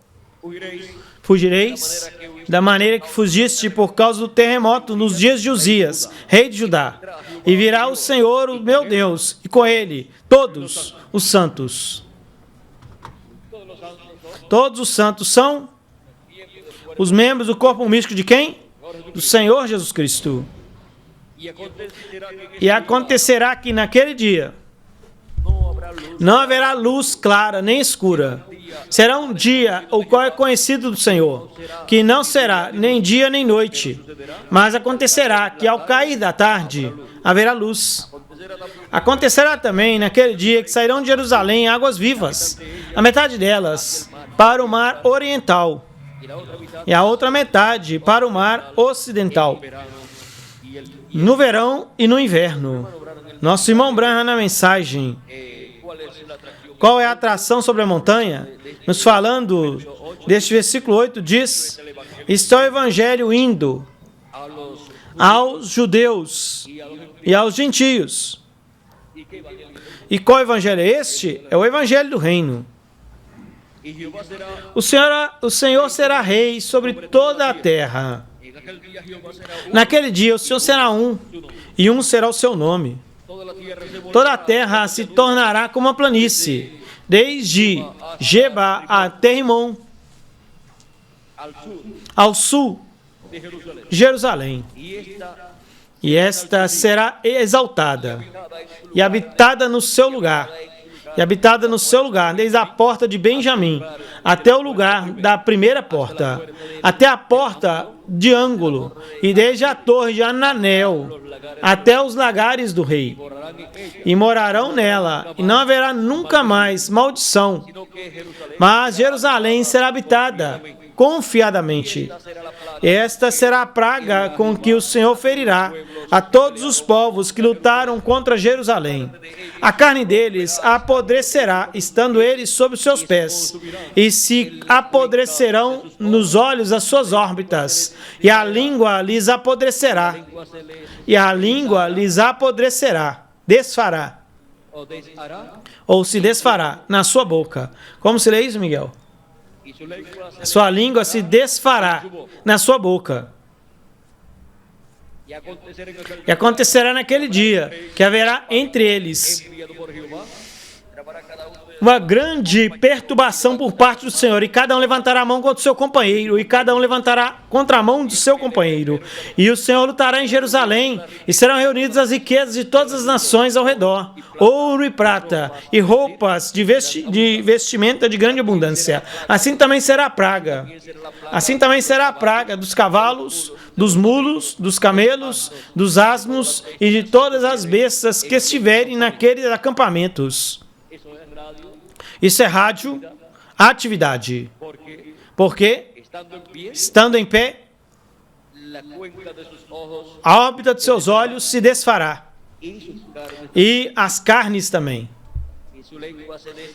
huiréis Fugireis da maneira que fugiste por causa do terremoto nos dias de Uzias, rei de Judá. E virá o Senhor, o meu Deus, e com ele todos os santos. Todos os santos são os membros do corpo místico de quem? Do Senhor Jesus Cristo. y acontecerá que E acontecerá que naquele dia no habrá luz não haverá luz clara nem escura. Será um dia o qual é conhecido do Senhor, que não será nem dia nem noite. Mas acontecerá que ao cair da tarde haverá luz. Acontecerá também naquele dia que sairão de Jerusalém águas vivas, a metade delas para o mar oriental y la otra mitad e a outra metade para o mar ocidental, verano y el no verão e no inverno. Nosso irmão Branham na mensagem ¿cuál es la atracción? Qual é a atração sobre a montanha? Nos falando deste versículo 8, diz: Está o evangelho indo A los aos judeus y a los e aos gentios. y qué evangelio. E qual evangelho é este? É o evangelho do reino. Y Jehová será O Senhor será rei sobre toda a terra. en aquel día Jehová será Naquele dia o Senhor será um, e um será o seu nome. toda la tierra se Toda a terra se tornará como uma planície, desde Geba até Rimon, al sur ao sul de Jerusalén. Jerusalém. E esta será exaltada e habitada no seu lugar. E habitada no seu lugar, desde a porta de Benjamim até o lugar da primeira porta, até a porta de ângulo, e desde a torre de Ananel até os lagares do rei. Morarán en ella, E morarão nela, e não haverá nunca mais maldição, sino que Jerusalén mas Jerusalém será habitada confiadamente. será la plaga Esta será a praga com que o Senhor ferirá a todos os povos que lutaram contra Jerusalém. A carne deles apodrecerá, estando eles sob os seus pés, e se apodrecerão nos olhos as suas órbitas, e a língua lhes apodrecerá, se le e a língua lhes apodrecerá, desfará, o deshará ou se desfará na sua boca. Como se lê isso, Miguel? y su lengua se Sua língua se desfará na sua boca. y acontecerá en aquel E acontecerá naquele dia que haverá entre eles enviado por Jehová será para cada uno de uma grande perturbação por parte do Senhor, e cada um levantará a mão contra o seu companheiro, e cada um levantará contra a mão do seu companheiro, e o Senhor lutará em Jerusalém, e serão reunidas as riquezas de todas as nações ao redor, ouro e prata, e roupas de vestimenta de grande abundância. Assim também será a praga. Assim também será a praga dos cavalos, dos mulos, dos camelos, dos asnos e de todas as bestas que estiverem naqueles acampamentos. Isso é rádio, atividade. Porque, estando em pé, a órbita de seus olhos se desfará, e as carnes também.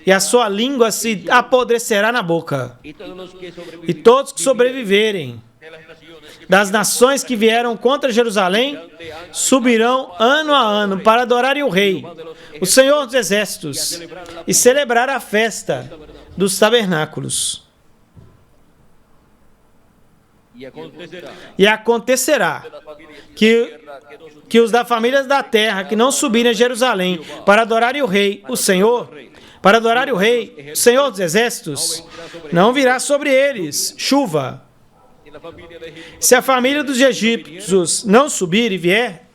E a sua língua se apodrecerá na boca. E todos que sobreviverem das nações que vieram contra Jerusalém subirão ano a ano para adorarem o Rei, o Senhor dos Exércitos, e celebrar a festa dos tabernáculos. E acontecerá que os da família da terra que não subirem a Jerusalém para adorarem o Rei, o Senhor, para adorarem o Rei, o Senhor dos Exércitos, não virá sobre eles chuva. Se a família dos egípcios não subir e vier,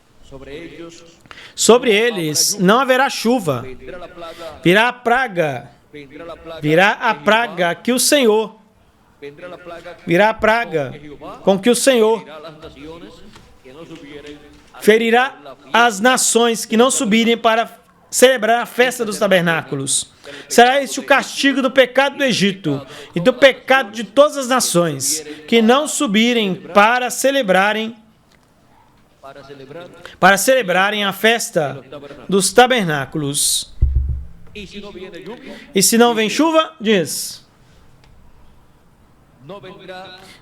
sobre eles não haverá chuva. Virá a praga que o Senhor, virá a praga com que o Senhor ferirá as nações que não subirem para celebrar a festa dos tabernáculos. Será este o castigo do pecado do Egito e do pecado de todas as nações que não subirem para celebrarem a festa dos tabernáculos. E se não vem chuva, diz: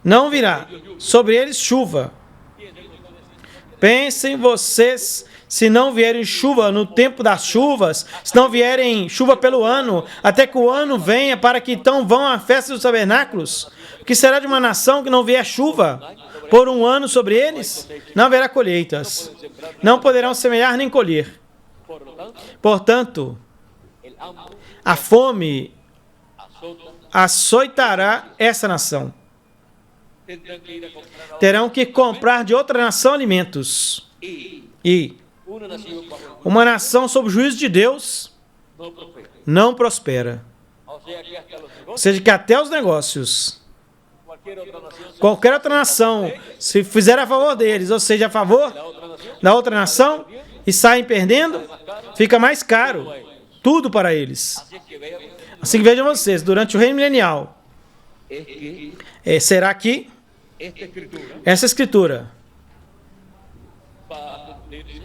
não virá sobre eles chuva. Pensem vocês, se não vierem chuva no tempo das chuvas, se não vierem chuva pelo ano, até que o ano venha para que então vão à festa dos tabernáculos, o que será de uma nação que não vier chuva por um ano sobre eles? Não haverá colheitas, não poderão semear nem colher. Portanto, a fome açoitará essa nação. Terão que comprar de outra nação alimentos. E uma nação sob o juízo de Deus não prospera. Ou seja, que até os negócios, qualquer outra nação, se fizer a favor deles, ou seja, a favor da outra nação, e saem perdendo, fica mais caro tudo para eles. Assim que vejam vocês, durante o reino milenial, será que essa escritura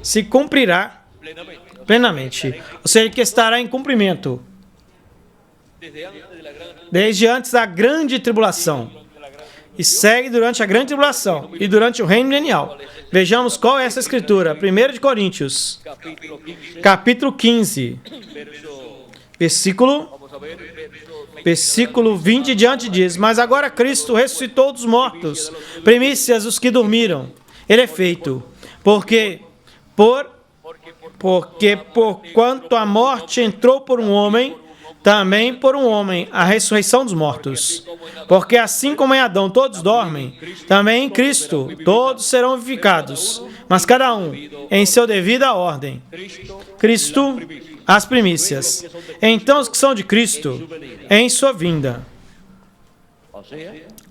se cumprirá plenamente, ou seja, que estará em cumprimento desde antes da grande tribulação, e segue durante a grande tribulação e durante o reino milenial. Vejamos qual é essa escritura. 1 de Coríntios, capítulo 15, versículo 20 diante diz: mas agora Cristo ressuscitou dos mortos, primícias dos que dormiram. Ele é feito, porque porquanto a morte entrou por um homem, também por um homem a ressurreição dos mortos. Porque assim como em Adão todos dormem, também em Cristo todos serão vivificados, mas cada um em seu devida ordem. Cristo, as primícias. Então os que são de Cristo, em sua vinda.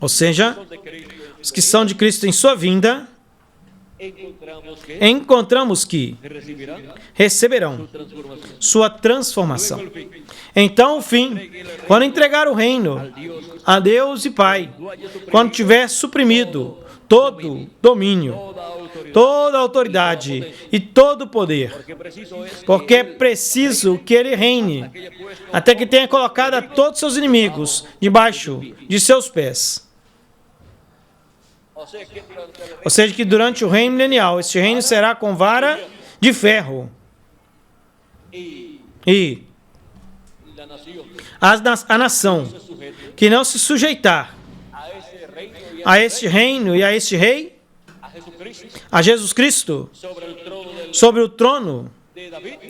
Ou seja, os que são de Cristo em sua vinda, encontramos que receberão sua transformação. Então, o fim, quando entregar o reino a Deus e Pai, quando tiver suprimido todo domínio, toda autoridade e todo poder, porque é preciso que ele reine até que tenha colocado a todos seus inimigos debaixo de seus pés. Ou seja, que durante o reino milenial, este reino será com vara de ferro. E a nação que não se sujeitar a este reino e a este rei, a Jesus Cristo, sobre o trono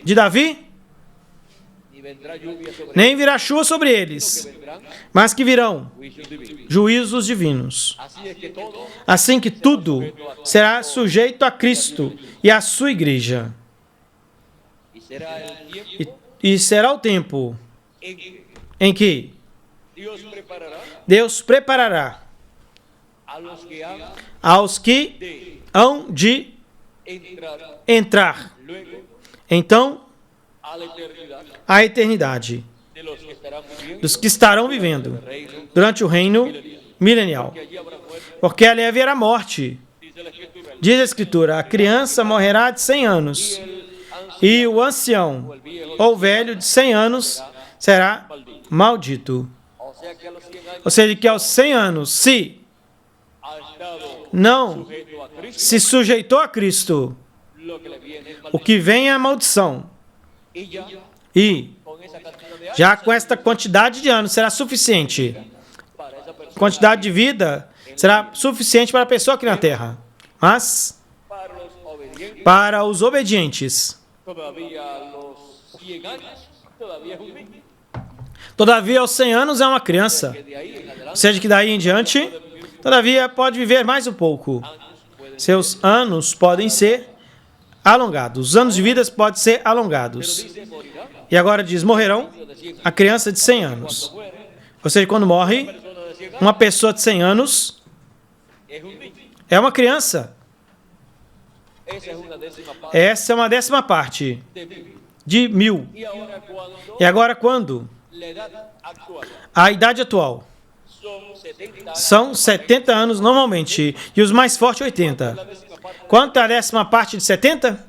de Davi, vendrá lluvia sobre nem virá chuva sobre eles, que vendrán mas que virão juicios divinos. juízos divinos. Así es que todo Assim que tudo será sujeito a Cristo e à sua igreja. y será el tiempo E será o tempo en que em que Dios preparará Deus preparará a los que han aos que de hão de entrar entrar, luego então, a la eternidad à eternidade, de los que estarán viviendo dos que estarão vivendo el reino, durante o reino milenial. que allí habrá muerte, Porque ali haverá morte. dice la Escritura. Diz a Escritura, a criança morrerá de 100 anos, e o ancião ou velho de 100 anos será maldito. O sea que a los 100 años Ou seja, que aos 100 anos, se ha estado não sujeto a Cristo, se sujeitou a Cristo, lo que le viene es o maldición. que vem é a maldição. Y ya E con esa cantidad de años já com esta quantidade de anos será suficiente. para esa persona, Quantidade de vida será suficiente para a pessoa aqui na terra. Mas, para los obedientes, para os obedientes, todavía a los 100 años, todavía es un niño. todavia aos 100 anos é uma criança. Que de ahí en Ou adelante, seja, que daí em diante, todavia pode viver mais um pouco. pueden Seus anos podem ser alongados. Os anos de vida podem ser alongados. dice morirá, E agora diz, morrerão de 100 años. a criança de 100 anos. Muere, Ou seja, quando morre, persona de 100 años uma pessoa de 100 anos es un niño. é uma criança. Esa es una décima parte Essa é uma 10ª parte de mil. de 1000. Y ahora cuando E agora quando? la edad actual A idade atual son 70 años, são 70 anos normalmente. E os mais fortes, 80. la décima parte Quanto é a 10ª parte de 70?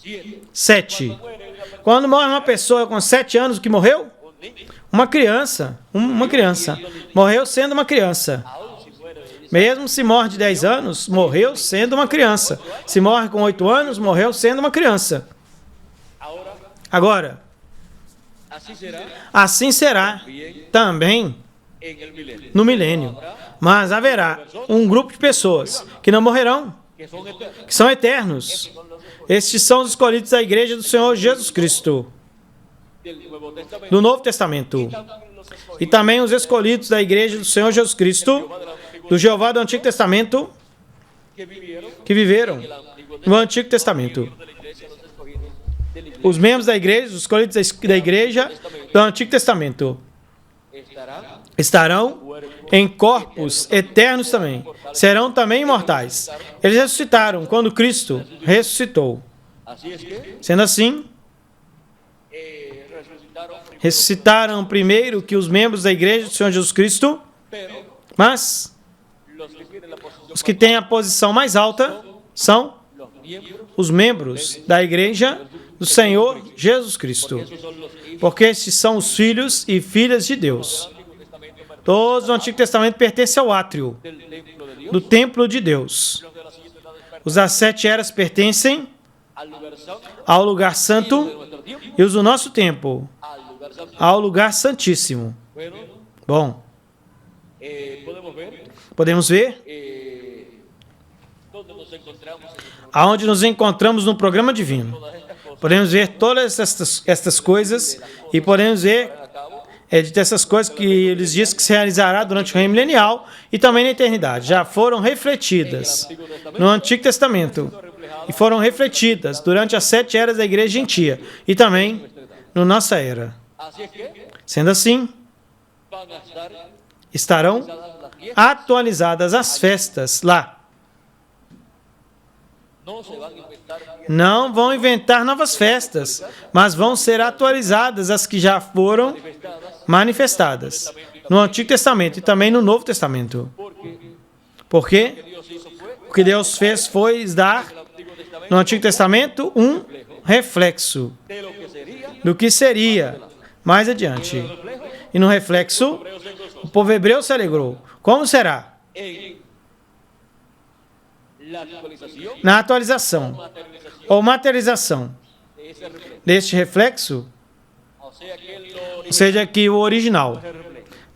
7. 7. Muere una persona, Quando morre uma pessoa com 7 anos, o que morreu? un niño, Uma criança. Uma criança. Morreu sendo uma criança. aún si muere de 10 Mesmo se morre de 10 anos, morreu sendo uma criança. Se morre com 8 anos, morreu sendo uma criança. ahora Agora, así será assim será também en el milenio. no milênio. Mas haverá um grupo de pessoas que não morrerão, Que son eternos. que são eternos. Estes são os escolhidos da igreja do Senhor Jesus Cristo, Del Nuevo Testamento. do Novo Testamento. También los escogidos E também os escolhidos da igreja do Senhor Jesus Cristo, do Jeová do Antigo Testamento, que vivieron que viveram en el Antiguo no Antigo Testamento. de la iglesia, los escogidos de la iglesia, Os membros da igreja, os escolhidos da igreja do Antigo Testamento, estarán estarão em corpos eternos também. Serão também imortais. Eles ressuscitaram quando Cristo ressuscitou. así es que Sendo assim, resucitaron primero, ressuscitaram primeiro que os membros da igreja do Senhor Jesus Cristo, pero mas los que tienen la posición os que têm a posição mais alta são los miembros, os membros da igreja do Senhor Jesus Cristo. esos son los hijos Porque estes são os filhos e filhas de Deus. del Antiguo Testamento, Todos do Antigo Testamento pertencem ao átrio del templo de Dios, do templo de Deus. los de las 7 edades Os das 7 eras pertencem al lugar santo, ao lugar de santo nuestro tiempo, e os do nosso tempo al lugar santo. ao lugar santíssimo. Bueno, Bom, podemos ver podemos ver dónde nos encontramos en el aonde nos encontramos no programa divino. Podemos ver todas estas coisas e podemos ver dessas coisas que eles dizem que se realizará durante o reino milenial e também na eternidade. Já foram refletidas no Antigo Testamento e foram refletidas durante as 7 eras da igreja gentia e também na nossa era. Así es que Sendo assim, van a estar estarão dadas las 10, atualizadas as festas lá. no se van a inventar Não vão inventar novas festas, mas vão ser atualizadas as que já foram manifestadas no Antigo Testamento e também no Novo Testamento. Porque Dios hizo fue o que Deus fez foi dar el Antiguo Testamento no Antigo Testamento um reflexo de lo que sería do que seria mais adiante. E no reflexo, o povo hebreu se alegrou. Como será? en la actualización, Na atualização ou materialização de ese reflejo. deste reflexo, O sea que lo ou seja, que o original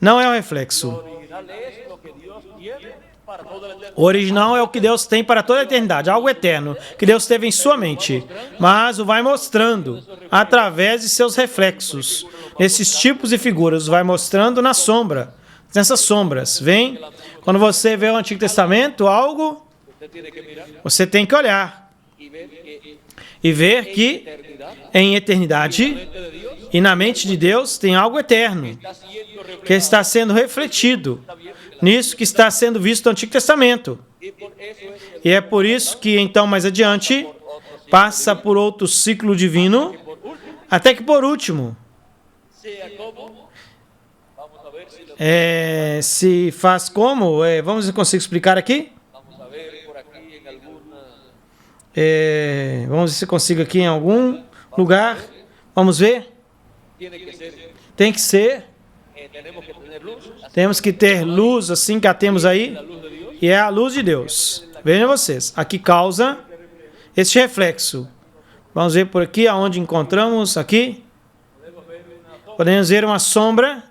não é o reflexo. original es lo que Dios quiere para para toda a eternidade. O original é o que Deus tem para toda a eternidade, algo eterno, que Deus teve em sua mente, mas o vai mostrando através de seus reflexos, nesses tipos e figuras, o vai mostrando na sombra, nessas sombras. Vem, quando você vê o Antigo Testamento, algo, Usted tiene que mirar você tem que olhar y ver que e ver que eternidad, em eternidade mente de Dios, e na mente de Deus tem algo eterno, está siendo que reflejado. está sendo refletido nisso que está sendo visto no Antigo Testamento. Y por eso es que E é por isso que, então, mais adiante, passa por outro ciclo divino, por último, até que, por último, sea como, vamos a ver si lo se faz como, vamos ver se eu consigo explicar aqui. vamos a ver por aquí en alguna, Vamos ver se eu consigo aqui em algum lugar. Vamos ver. tiene que ser, Tem que ser. tenemos que tener luz, así Temos que ter luz, assim que a temos aí. la luz de Dios, E é a luz de Deus. Vejam vocês. Aqui causa este reflexo. Vamos ver por aqui, aonde encontramos aqui. Podemos ver uma sombra.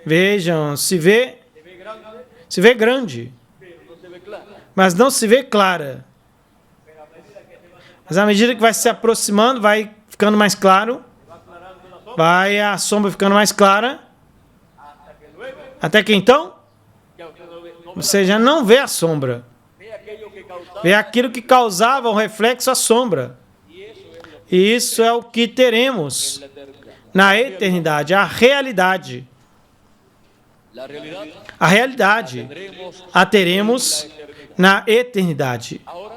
Vejam, se vê grande, no se ve claro. mas não se vê clara. Mas à medida que vai se aproximando, vai ficando mais claro. Vai a sombra ficando mais clara. Até que então, Ya usted no ve, no você já não vê a sombra. ve aquello que causaba, Vê aquilo que causava o reflexo à sombra. E isso é o que teremos la eternidad. na eternidade, a realidade. La realidad A realidade tendremos a teremos na eternidade. ahora.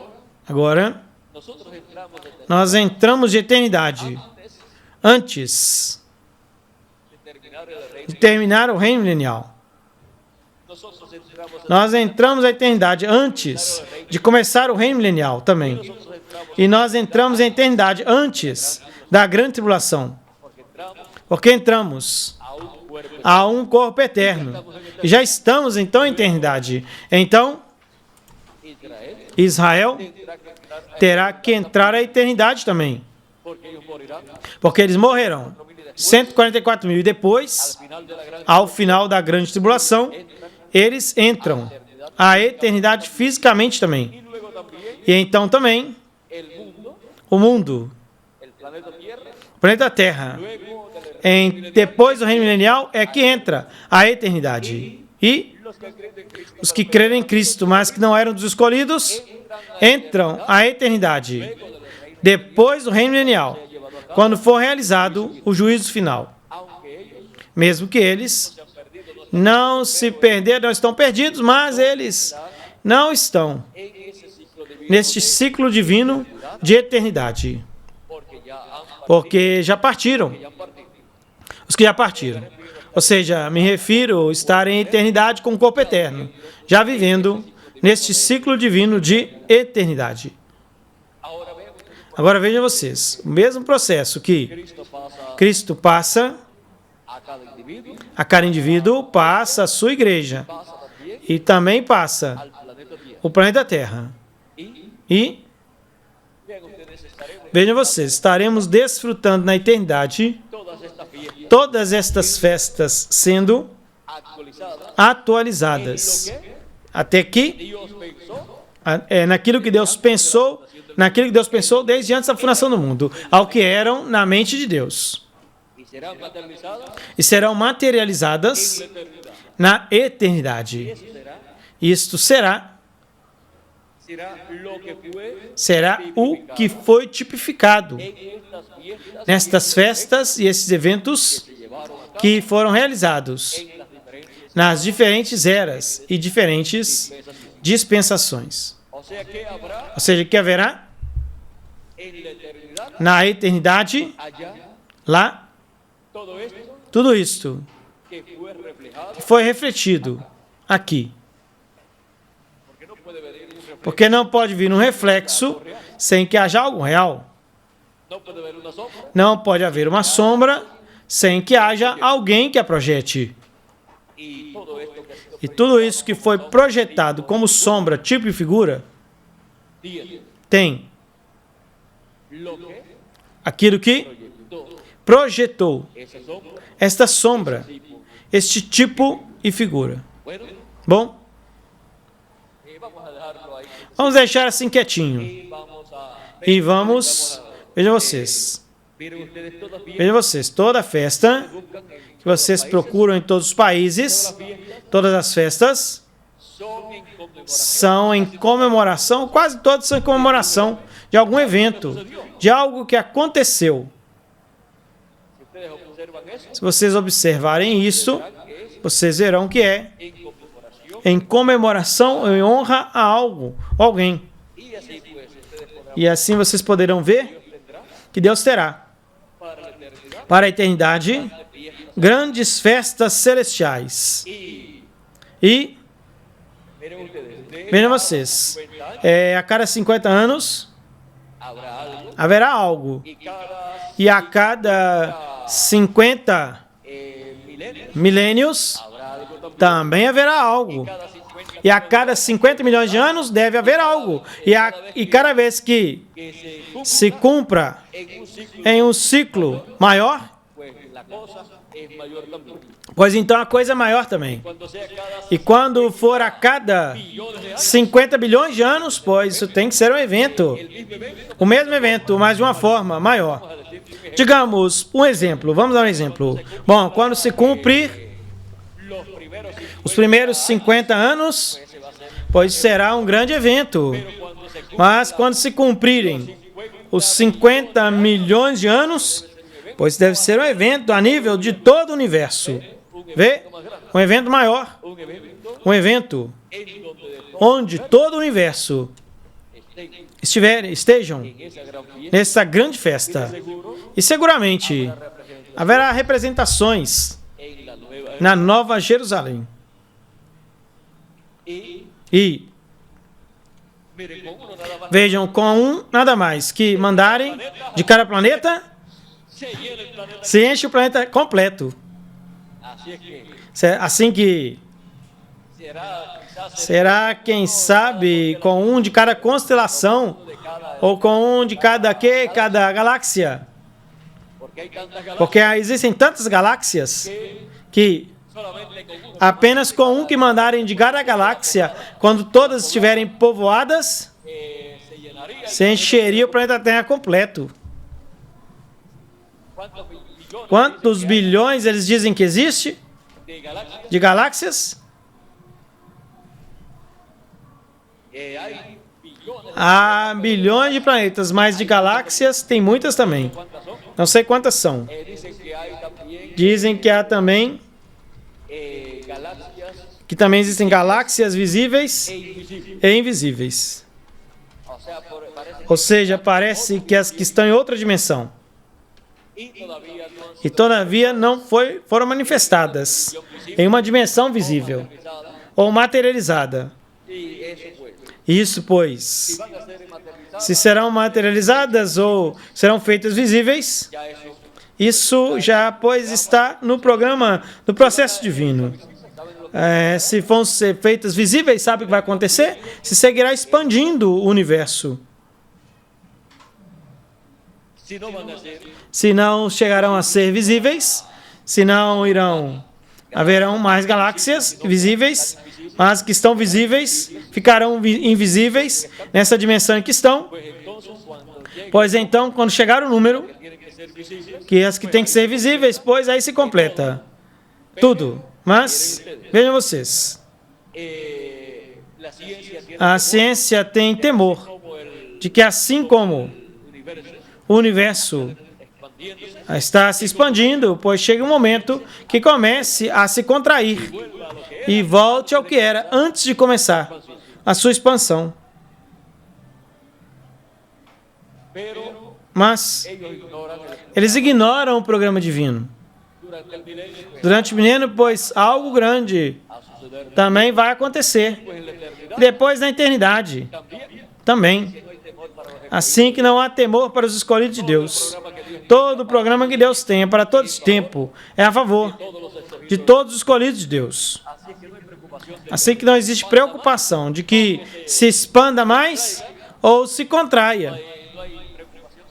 Agora, Nosotros entramos en nós entramos de eternidade antes de terminar el reino. de terminar o reino milenial. Nosotros entramos en Nós entramos na eternidade antes de começar o reino milenial também. nosotros entramos E nós entramos na eternidade antes da grande tribulação. porque entramos Porque entramos a un cuerpo. a um corpo eterno. E já estamos então em eternidade. Então, Israel Israel tendrá que entrar a terá que entrar à eternidade também. porque ellos morirán Porque eles morrerão 144 mil e al depois, final de la gran ao final da grande tribulação, eles entram à eternidade fisicamente também. y luego también E então também el mundo, o mundo, el planeta Tierra, o planeta Terra, luego del depois do reino milenial é que entra a eternidade. E los que creen en Cristo os que creem em Cristo, mas que não eram dos escolhidos, entram à eternidade. Depois do reino milenial, quando for realizado o juízo final. aunque ellos Mesmo que eles se han perdido, no não se perderam, não estão perdidos, mas eles não estão en ese ciclo de vida neste ciclo divino de eternidade. porque ya han Porque já partiram, partido. os que já partiram. Ou seja, me refiro a estar em eternidade com o corpo eterno, já vivendo neste ciclo divino de eternidade. Ahora vemos Agora vejam vocês, o mesmo processo que Cristo pasa Cristo passa a cada indivíduo, a cada indivíduo, passa a sua igreja pasa también e também passa al planeta Tierra. o planeta Terra. Y E vean ustedes, estaremos vejam vocês, estaremos desfrutando na eternidade todas estas fiestas todas estas festas sendo actualizadas atualizadas. en lo que Até que, Dios pensó naquilo que Deus pensou desde antes da fundação do mundo, ao que eram na mente de Deus. y serán materializadas E serão materializadas en la eternidad. na eternidade. Eso Isto será lo que fue será o que foi tipificado en estas fiestas nestas festas e esses eventos que llevaron a cabo que foram realizados en las diferentes nas diferentes eras e diferentes dispensações. O sea que habrá Ou seja, que haverá en la eternidad na eternidade, allá lá, todo esto tudo isto que fue reflejado, que foi refletido aqui. porque no puede venir un reflejo, Porque não pode vir um reflexo sem que haja algo real. no puede haber una sombra Não pode haver uma sombra sem que haja alguém que a projete. y todo esto que ha sido E tudo isso que foi projetado como sombra, tipo e figura, tiene tem lo que aquilo que proyectó projetou esa sombra, esta sombra, tipo. este tipo e figura. Bueno, Bom, Vamos deixar assim quietinho. E vamos, vejam vocês, toda festa que vocês procuram em todos os países, todas as festas são em comemoração, quase todas são em comemoração de algum evento, de algo que aconteceu. Se vocês observarem isso, vocês verão que é em comemoração, em honra a algo, alguém. E assim vocês poderão ver que Deus terá, para a eternidade, grandes festas celestiais. E, vejam vocês, a cada 50 anos haverá algo. E a cada 50 milênios também haverá algo. E a cada 50 milhões de anos deve haver algo. E cada vez que se cumpra em um ciclo maior, pois então a coisa é maior também. E quando for a cada 50 bilhões de anos, pois isso tem que ser um evento. O mesmo evento, mas de uma forma maior. Digamos, um exemplo. Vamos dar um exemplo. Bom, quando se cumprir os primeiros 50 anos, pois será um grande evento. Mas quando se cumprirem os 50 milhões de anos, pois deve ser um evento a nível de todo o universo. Vê? Um evento maior. Um evento onde todo o universo estejam nessa grande festa. E seguramente haverá representações na Nova Jerusalém. E vejam, com um nada mais que mandarem de cada planeta, se enche o planeta completo. Assim que será, quem sabe, com um de cada constelação, ou com um de cada galáxia. Porque existem tantas galáxias que apenas com um que mandarem de cada galáxia, quando todas estiverem povoadas, se encheria o planeta Terra completo. Quantos bilhões eles dizem que existe de galáxias? Há bilhões de planetas, mas de galáxias tem muitas também. Não sei quantas são. Dizem que há também existem galáxias visíveis e invisíveis. Ou seja, parece que as que estão em outra dimensão. E todavia não foram manifestadas em uma dimensão visível ou materializada. Isso, pois, se serão materializadas ou serão feitas visíveis, isso já, pois, está no programa, no processo divino. Se vão ser feitas visíveis, sabe o que vai acontecer? Se seguirá expandindo o universo. Se não chegarão a ser visíveis, se não haverão mais galáxias visíveis, mas que estão visíveis ficarão invisíveis nessa dimensão em que estão. Pois então, quando chegar o número, que as que têm que ser visíveis, pois aí se completa tudo. Mas, vejam vocês, a ciência tem temor de que assim como o universo está se expandindo, pois chega um momento que comece a se contrair e volte ao que era antes de começar a sua expansão. Mas eles ignoram o programa divino. Durante o milênio, pois algo grande também vai acontecer. Depois da eternidade, também. Assim que não há temor para os escolhidos de Deus. Todo o programa que Deus tem para todo esse tempo é a favor de todos os escolhidos de Deus. Assim que não existe preocupação de que se expanda mais ou se contraia.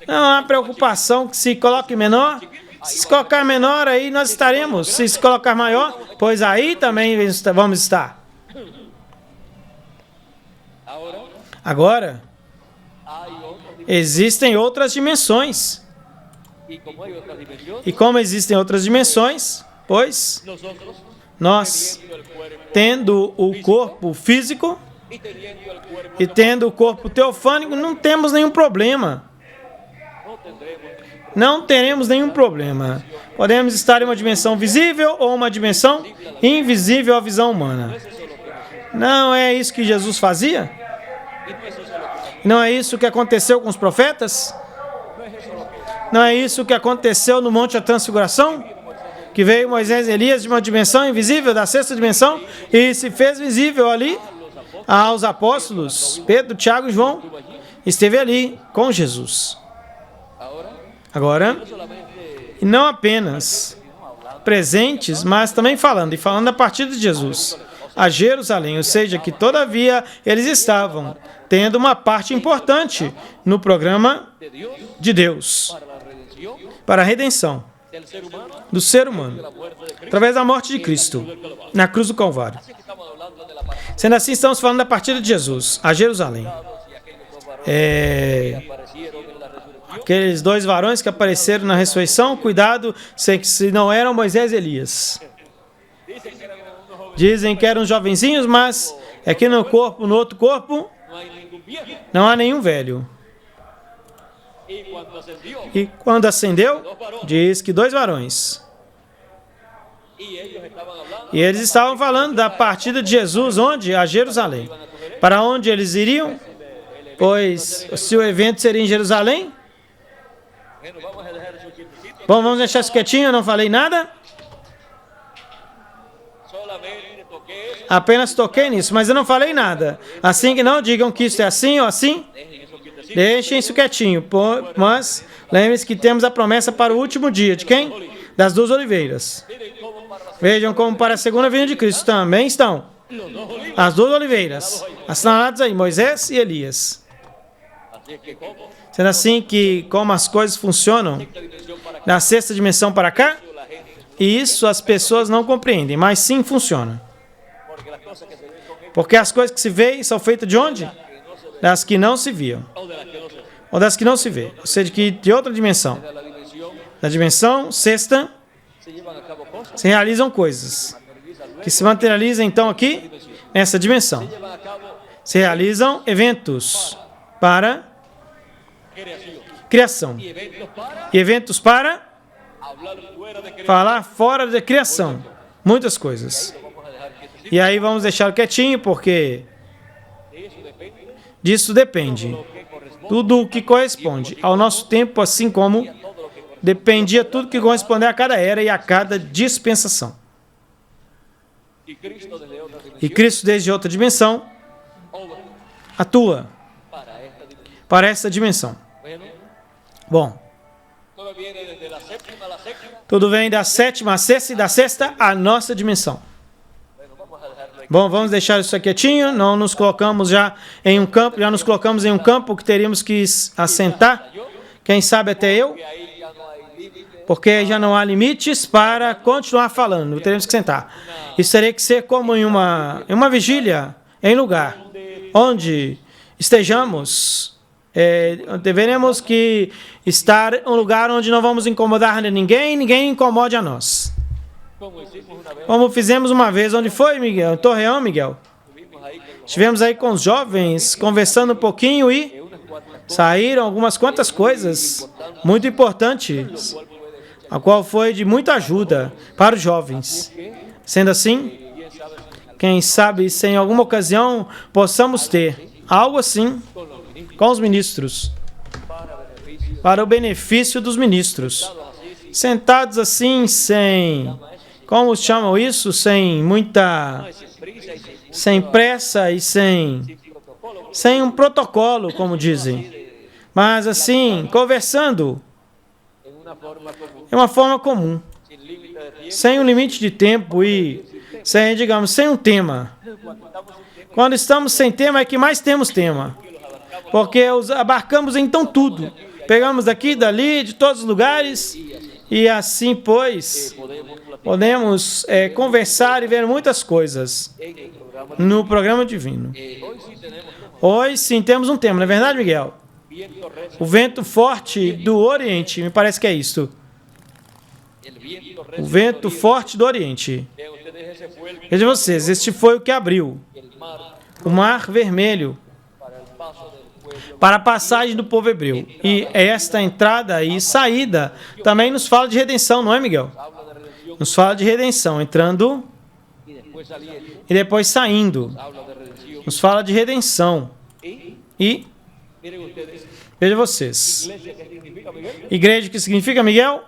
Não há preocupação que se coloque menor. Se colocar menor, aí nós estaremos. Se colocar maior, pois aí também vamos estar. Agora, existem outras dimensões. E como existem outras dimensões, pois nós, tendo o corpo físico e tendo o corpo teofânico, não temos nenhum problema. Não teremos nenhum problema. Podemos estar em uma dimensão visível ou uma dimensão invisível à visão humana. Não é isso que Jesus fazia? Não é isso que aconteceu com os profetas? Não é isso que aconteceu no Monte da Transfiguração? Que veio Moisés e Elias de uma dimensão invisível, da sexta dimensão, e se fez visível ali aos apóstolos, Pedro, Tiago e João. Esteve ali com Jesus. Agora, não apenas presentes, mas também falando, e falando a partir de Jesus, a Jerusalém, ou seja, que todavia eles estavam tendo uma parte importante no programa de Deus para a redenção do ser humano, através da morte de Cristo, na cruz do Calvário. Sendo assim, estamos falando da partida de Jesus a Jerusalém. Aqueles dois varões que apareceram na ressurreição, cuidado, se não eram Moisés e Elias. Dizem que eram jovenzinhos, mas aqui no corpo, no outro corpo, não há nenhum velho. E quando ascendeu, diz que dois varões. E eles estavam falando da partida de Jesus, onde? A Jerusalém. Para onde eles iriam? Pois, se o evento seria em Jerusalém... Bom, vamos deixar isso quietinho, eu não falei nada. Apenas toquei nisso, mas eu não falei nada. Assim que não digam que isso é assim ou assim, deixem isso quietinho. Mas lembre-se que temos a promessa para o último dia. De quem? Das duas oliveiras. Vejam como para a segunda vinda de Cristo também estão as duas oliveiras, assinaladas aí, Moisés e Elias. Sendo assim que como as coisas funcionam da sexta dimensão para cá, e isso as pessoas não compreendem, mas sim funciona. Porque as coisas que se veem são feitas de onde? Das que não se viam. Ou das que não se vê. Ou seja, que de outra dimensão. Da dimensão sexta se realizam coisas que se materializam então aqui nessa dimensão. Se realizam eventos para criação. E eventos para falar fora da criação. Muitas coisas. E aí vamos deixar quietinho, porque disso depende tudo o que corresponde ao nosso tempo, assim como dependia tudo que correspondia a cada era e a cada dispensação. E Cristo, desde outra dimensão, atua para essa dimensão. Bom, tudo vem da sétima à sexta e da sexta à nossa dimensão. Bom, vamos deixar isso aqui quietinho, não nos colocamos já em um campo, já nos colocamos em um campo que teríamos que assentar, quem sabe até eu, porque já não há limites para continuar falando, teremos que sentar. Isso teria que ser como em uma vigília, em lugar onde estejamos, deveremos que estar em um lugar onde não vamos incomodar ninguém incomode a nós. Como fizemos uma vez, onde foi, Miguel? Em Torreão, Miguel? Estivemos aí com os jovens, conversando um pouquinho e saíram algumas quantas coisas muito importantes, a qual foi de muita ajuda para os jovens. Sendo assim, quem sabe se em alguma ocasião possamos ter algo assim com os ministros, para o benefício dos ministros, sentados assim, sem, como chamam isso, sem pressa e sem um protocolo, como dizem, mas assim, conversando de uma forma comum, sem um limite de tempo e sem, digamos, sem um tema. Quando estamos sem tema é que mais temos tema, porque abarcamos então tudo. Pegamos daqui, dali, de todos os lugares, e assim, pois, podemos conversar e ver muitas coisas no programa divino. Hoje sim temos um tema, não é verdade, Miguel? viento recio, O vento forte do Oriente, me parece que é isso. el viento O recio vento del oriente. forte do Oriente. Vean ustedes, ese fue el Vejam vocês, este foi o que abriu mar o Mar Vermelho para el paso del pueblo. para a passagem do povo hebreu. E esta entrada e saída também nos fala de redenção, não é, Miguel? Habla de redención Nos fala de redenção, entrando y después saliendo. e depois saindo. Habla de redención. Nos fala de redenção. Y E, miren ustedes, vejam vocês, iglesia, ¿qué significa, Miguel? igreja, o que significa, Miguel?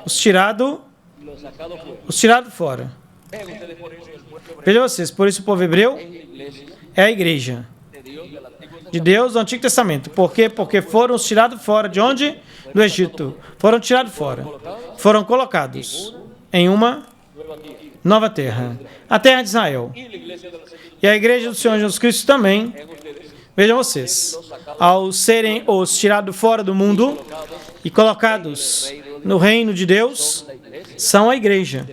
Os tirado fora. Vean ustedes por eso el pueblo hebreo Vejam vocês, por isso o povo hebreu es la iglesia é a igreja de Dios del Antiguo Testamento. de Deus do Antigo Testamento. Por quê? Porque foram os tirados fora. De onde? Do Egito. Foram tirados fora. Foram colocados em uma Nueva tierra. nova terra. A terra de Israel. Y la iglesia de la Señora, E a igreja do Senhor Jesus Cristo também. vean ustedes, Vejam vocês, ao serem os tirados fora do mundo e colocados no reino de Deus, são a igreja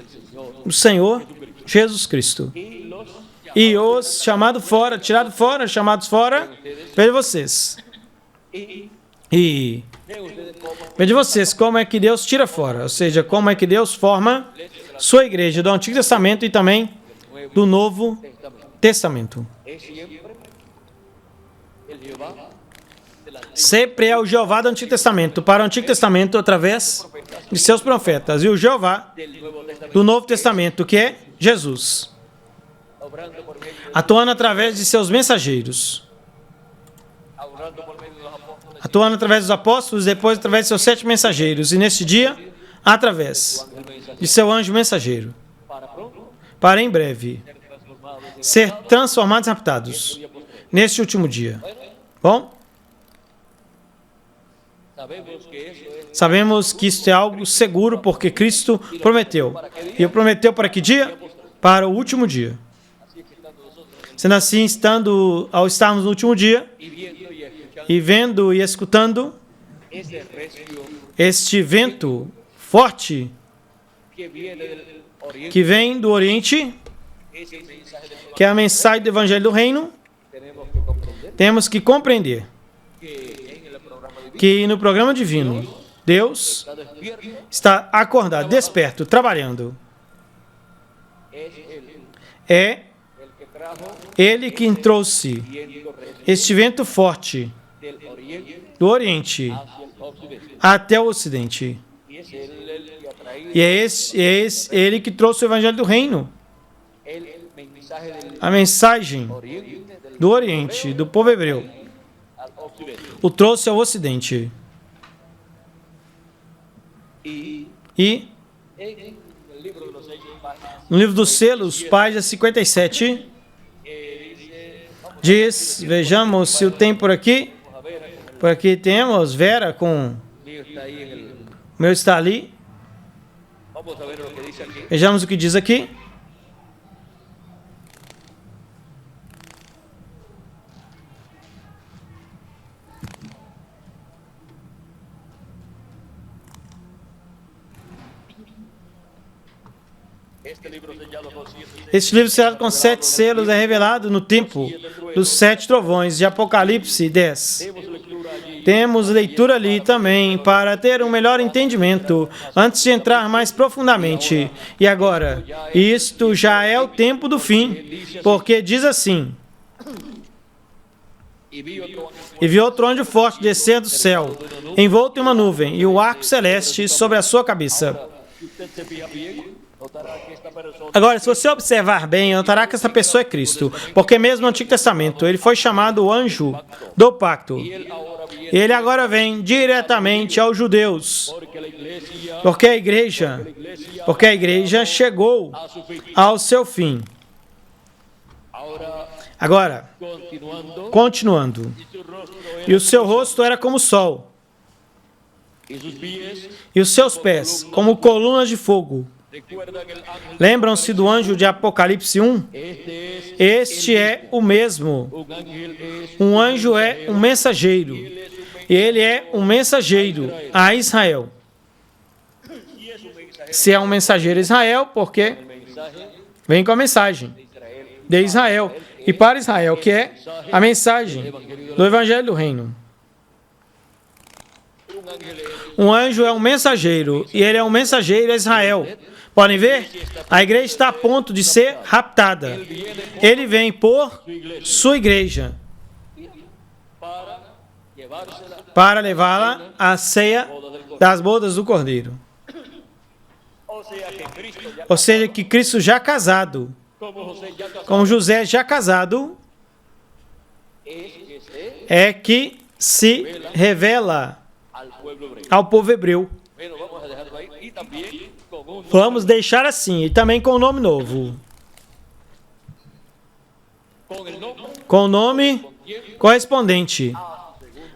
do Senhor Jesus Cristo. E os chamados fora, tirados fora, chamados fora, vejam vocês. E vean ustedes cómo vejam vocês como é que Deus tira fora, ou seja, como é que Deus forma sua igreja do Antigo Testamento e também do Novo Testamento. es siempre el Jehová de la Sempre é o Jeová do Antigo Testamento, para o Antigo Testamento através de seus profetas, e o Jeová del Nuevo Testamento, do Novo Testamento, que é Jesus, obrando por medio atuando através de seus mensageiros, obrando por medio de los apóstoles, atuando através dos apóstolos, depois através de seus 7 mensageiros, e neste dia, através el mensaje de seu anjo mensageiro, para pronto para em breve ser transformados en ser transformados e raptados neste último dia. Bom, sabemos que eso es sabemos que isto é algo seguro porque Cristo prometeu. E o prometeu para que dia? Para o último dia. así que estando nosotros Sendo assim, ao estarmos no último dia, y viendo y escuchando e vendo e escutando ese recio este vento forte que viene del oriente, que vem do Oriente, ese mensaje del que é a mensagem do Evangelho do Reino, tenemos que comprender temos que compreender que en el programa divino que no programa divino, Deus está despierto, está acordado, desperto, trabalhando. es Él É el que trajo Ele quem trouxe viento recio este vento forte del oriente do Oriente hacia el occidente. até o Ocidente. Y es Él el que ha traído E é ele que trouxe o Evangelho do Reino, el mensaje del a mensagem oriente del do Oriente, do povo hebreu, al occidente. o trouxe ao Ocidente. Y E en el libro de los Hechos, página no livro dos selos, página 57, diz, vejamos se o tem por aqui. vamos a ver, el Por aqui temos Vera com mío está ahí en el... o meu está ali. Vamos a ver lo que dice aquí. Vejamos o que diz aqui. Este libro sellado con 7 sellos, Este livro selado com 7 selos é revelado no tempo dos 7 trovões de Apocalipse 10. tenemos lectura allí. Temos leitura ali também para ter um melhor entendimento antes de entrar mais profundamente. E agora, isto já é o tempo do fim, porque diz assim: Y vi otro ángel E vi outro anjo forte descer do céu, envolto em uma nuvem, e o arco celeste sobre a sua cabeça. Si usted se fija bien, notará que esta persona Agora, se você observar bem, notará que essa pessoa é Cristo, porque mesmo no Antigo Testamento ele foi chamado o anjo do pacto. él ahora viene Ele agora vem diretamente aos judeus, porque la iglesia porque a igreja chegou a su fin. ao seu fim. Ahora, Agora, continuando, continuando, y su rostro e o seu rosto era como o sol, y sus pies, e os seus pés como colunas de fogo. recuerdan el ángel. Lembram-se do anjo de Apocalipse 1? Este es Este é o mesmo. un ángel, es Um anjo é um mensageiro, e ele é um mensageiro a Israel. y es un mensaje Se é um mensageiro a Israel, porque mensaje vem com a mensagem de Israel. de Israel. e para Israel, que é a mensagem do Evangelho do Reino. Um anjo é um mensageiro, e ele é um mensageiro a Israel. Podem ver? A igreja está a ponto de ser raptada. Ele vem por sua igreja para levá-la à ceia das bodas do Cordeiro. Ou seja, que Cristo já casado, como José já casado, é que se revela ao povo hebreu. Vamos deixar assim, e também com o nome novo. Com o nome correspondente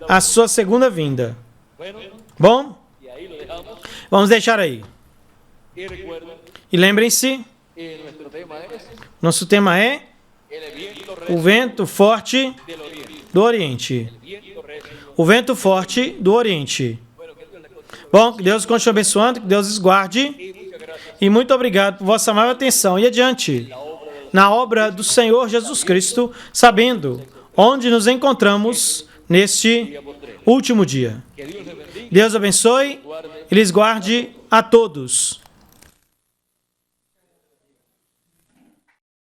à sua segunda vinda. Bom? Vamos deixar aí. E lembrem-se, nosso tema é o vento forte do Oriente. O vento forte do Oriente. Bom, que Deus continue abençoando, que Deus os guarde. E muito obrigado por vossa amável atenção. E adiante, na obra do Senhor Jesus Cristo, sabendo onde nos encontramos neste último dia. Deus abençoe e lhes guarde a todos.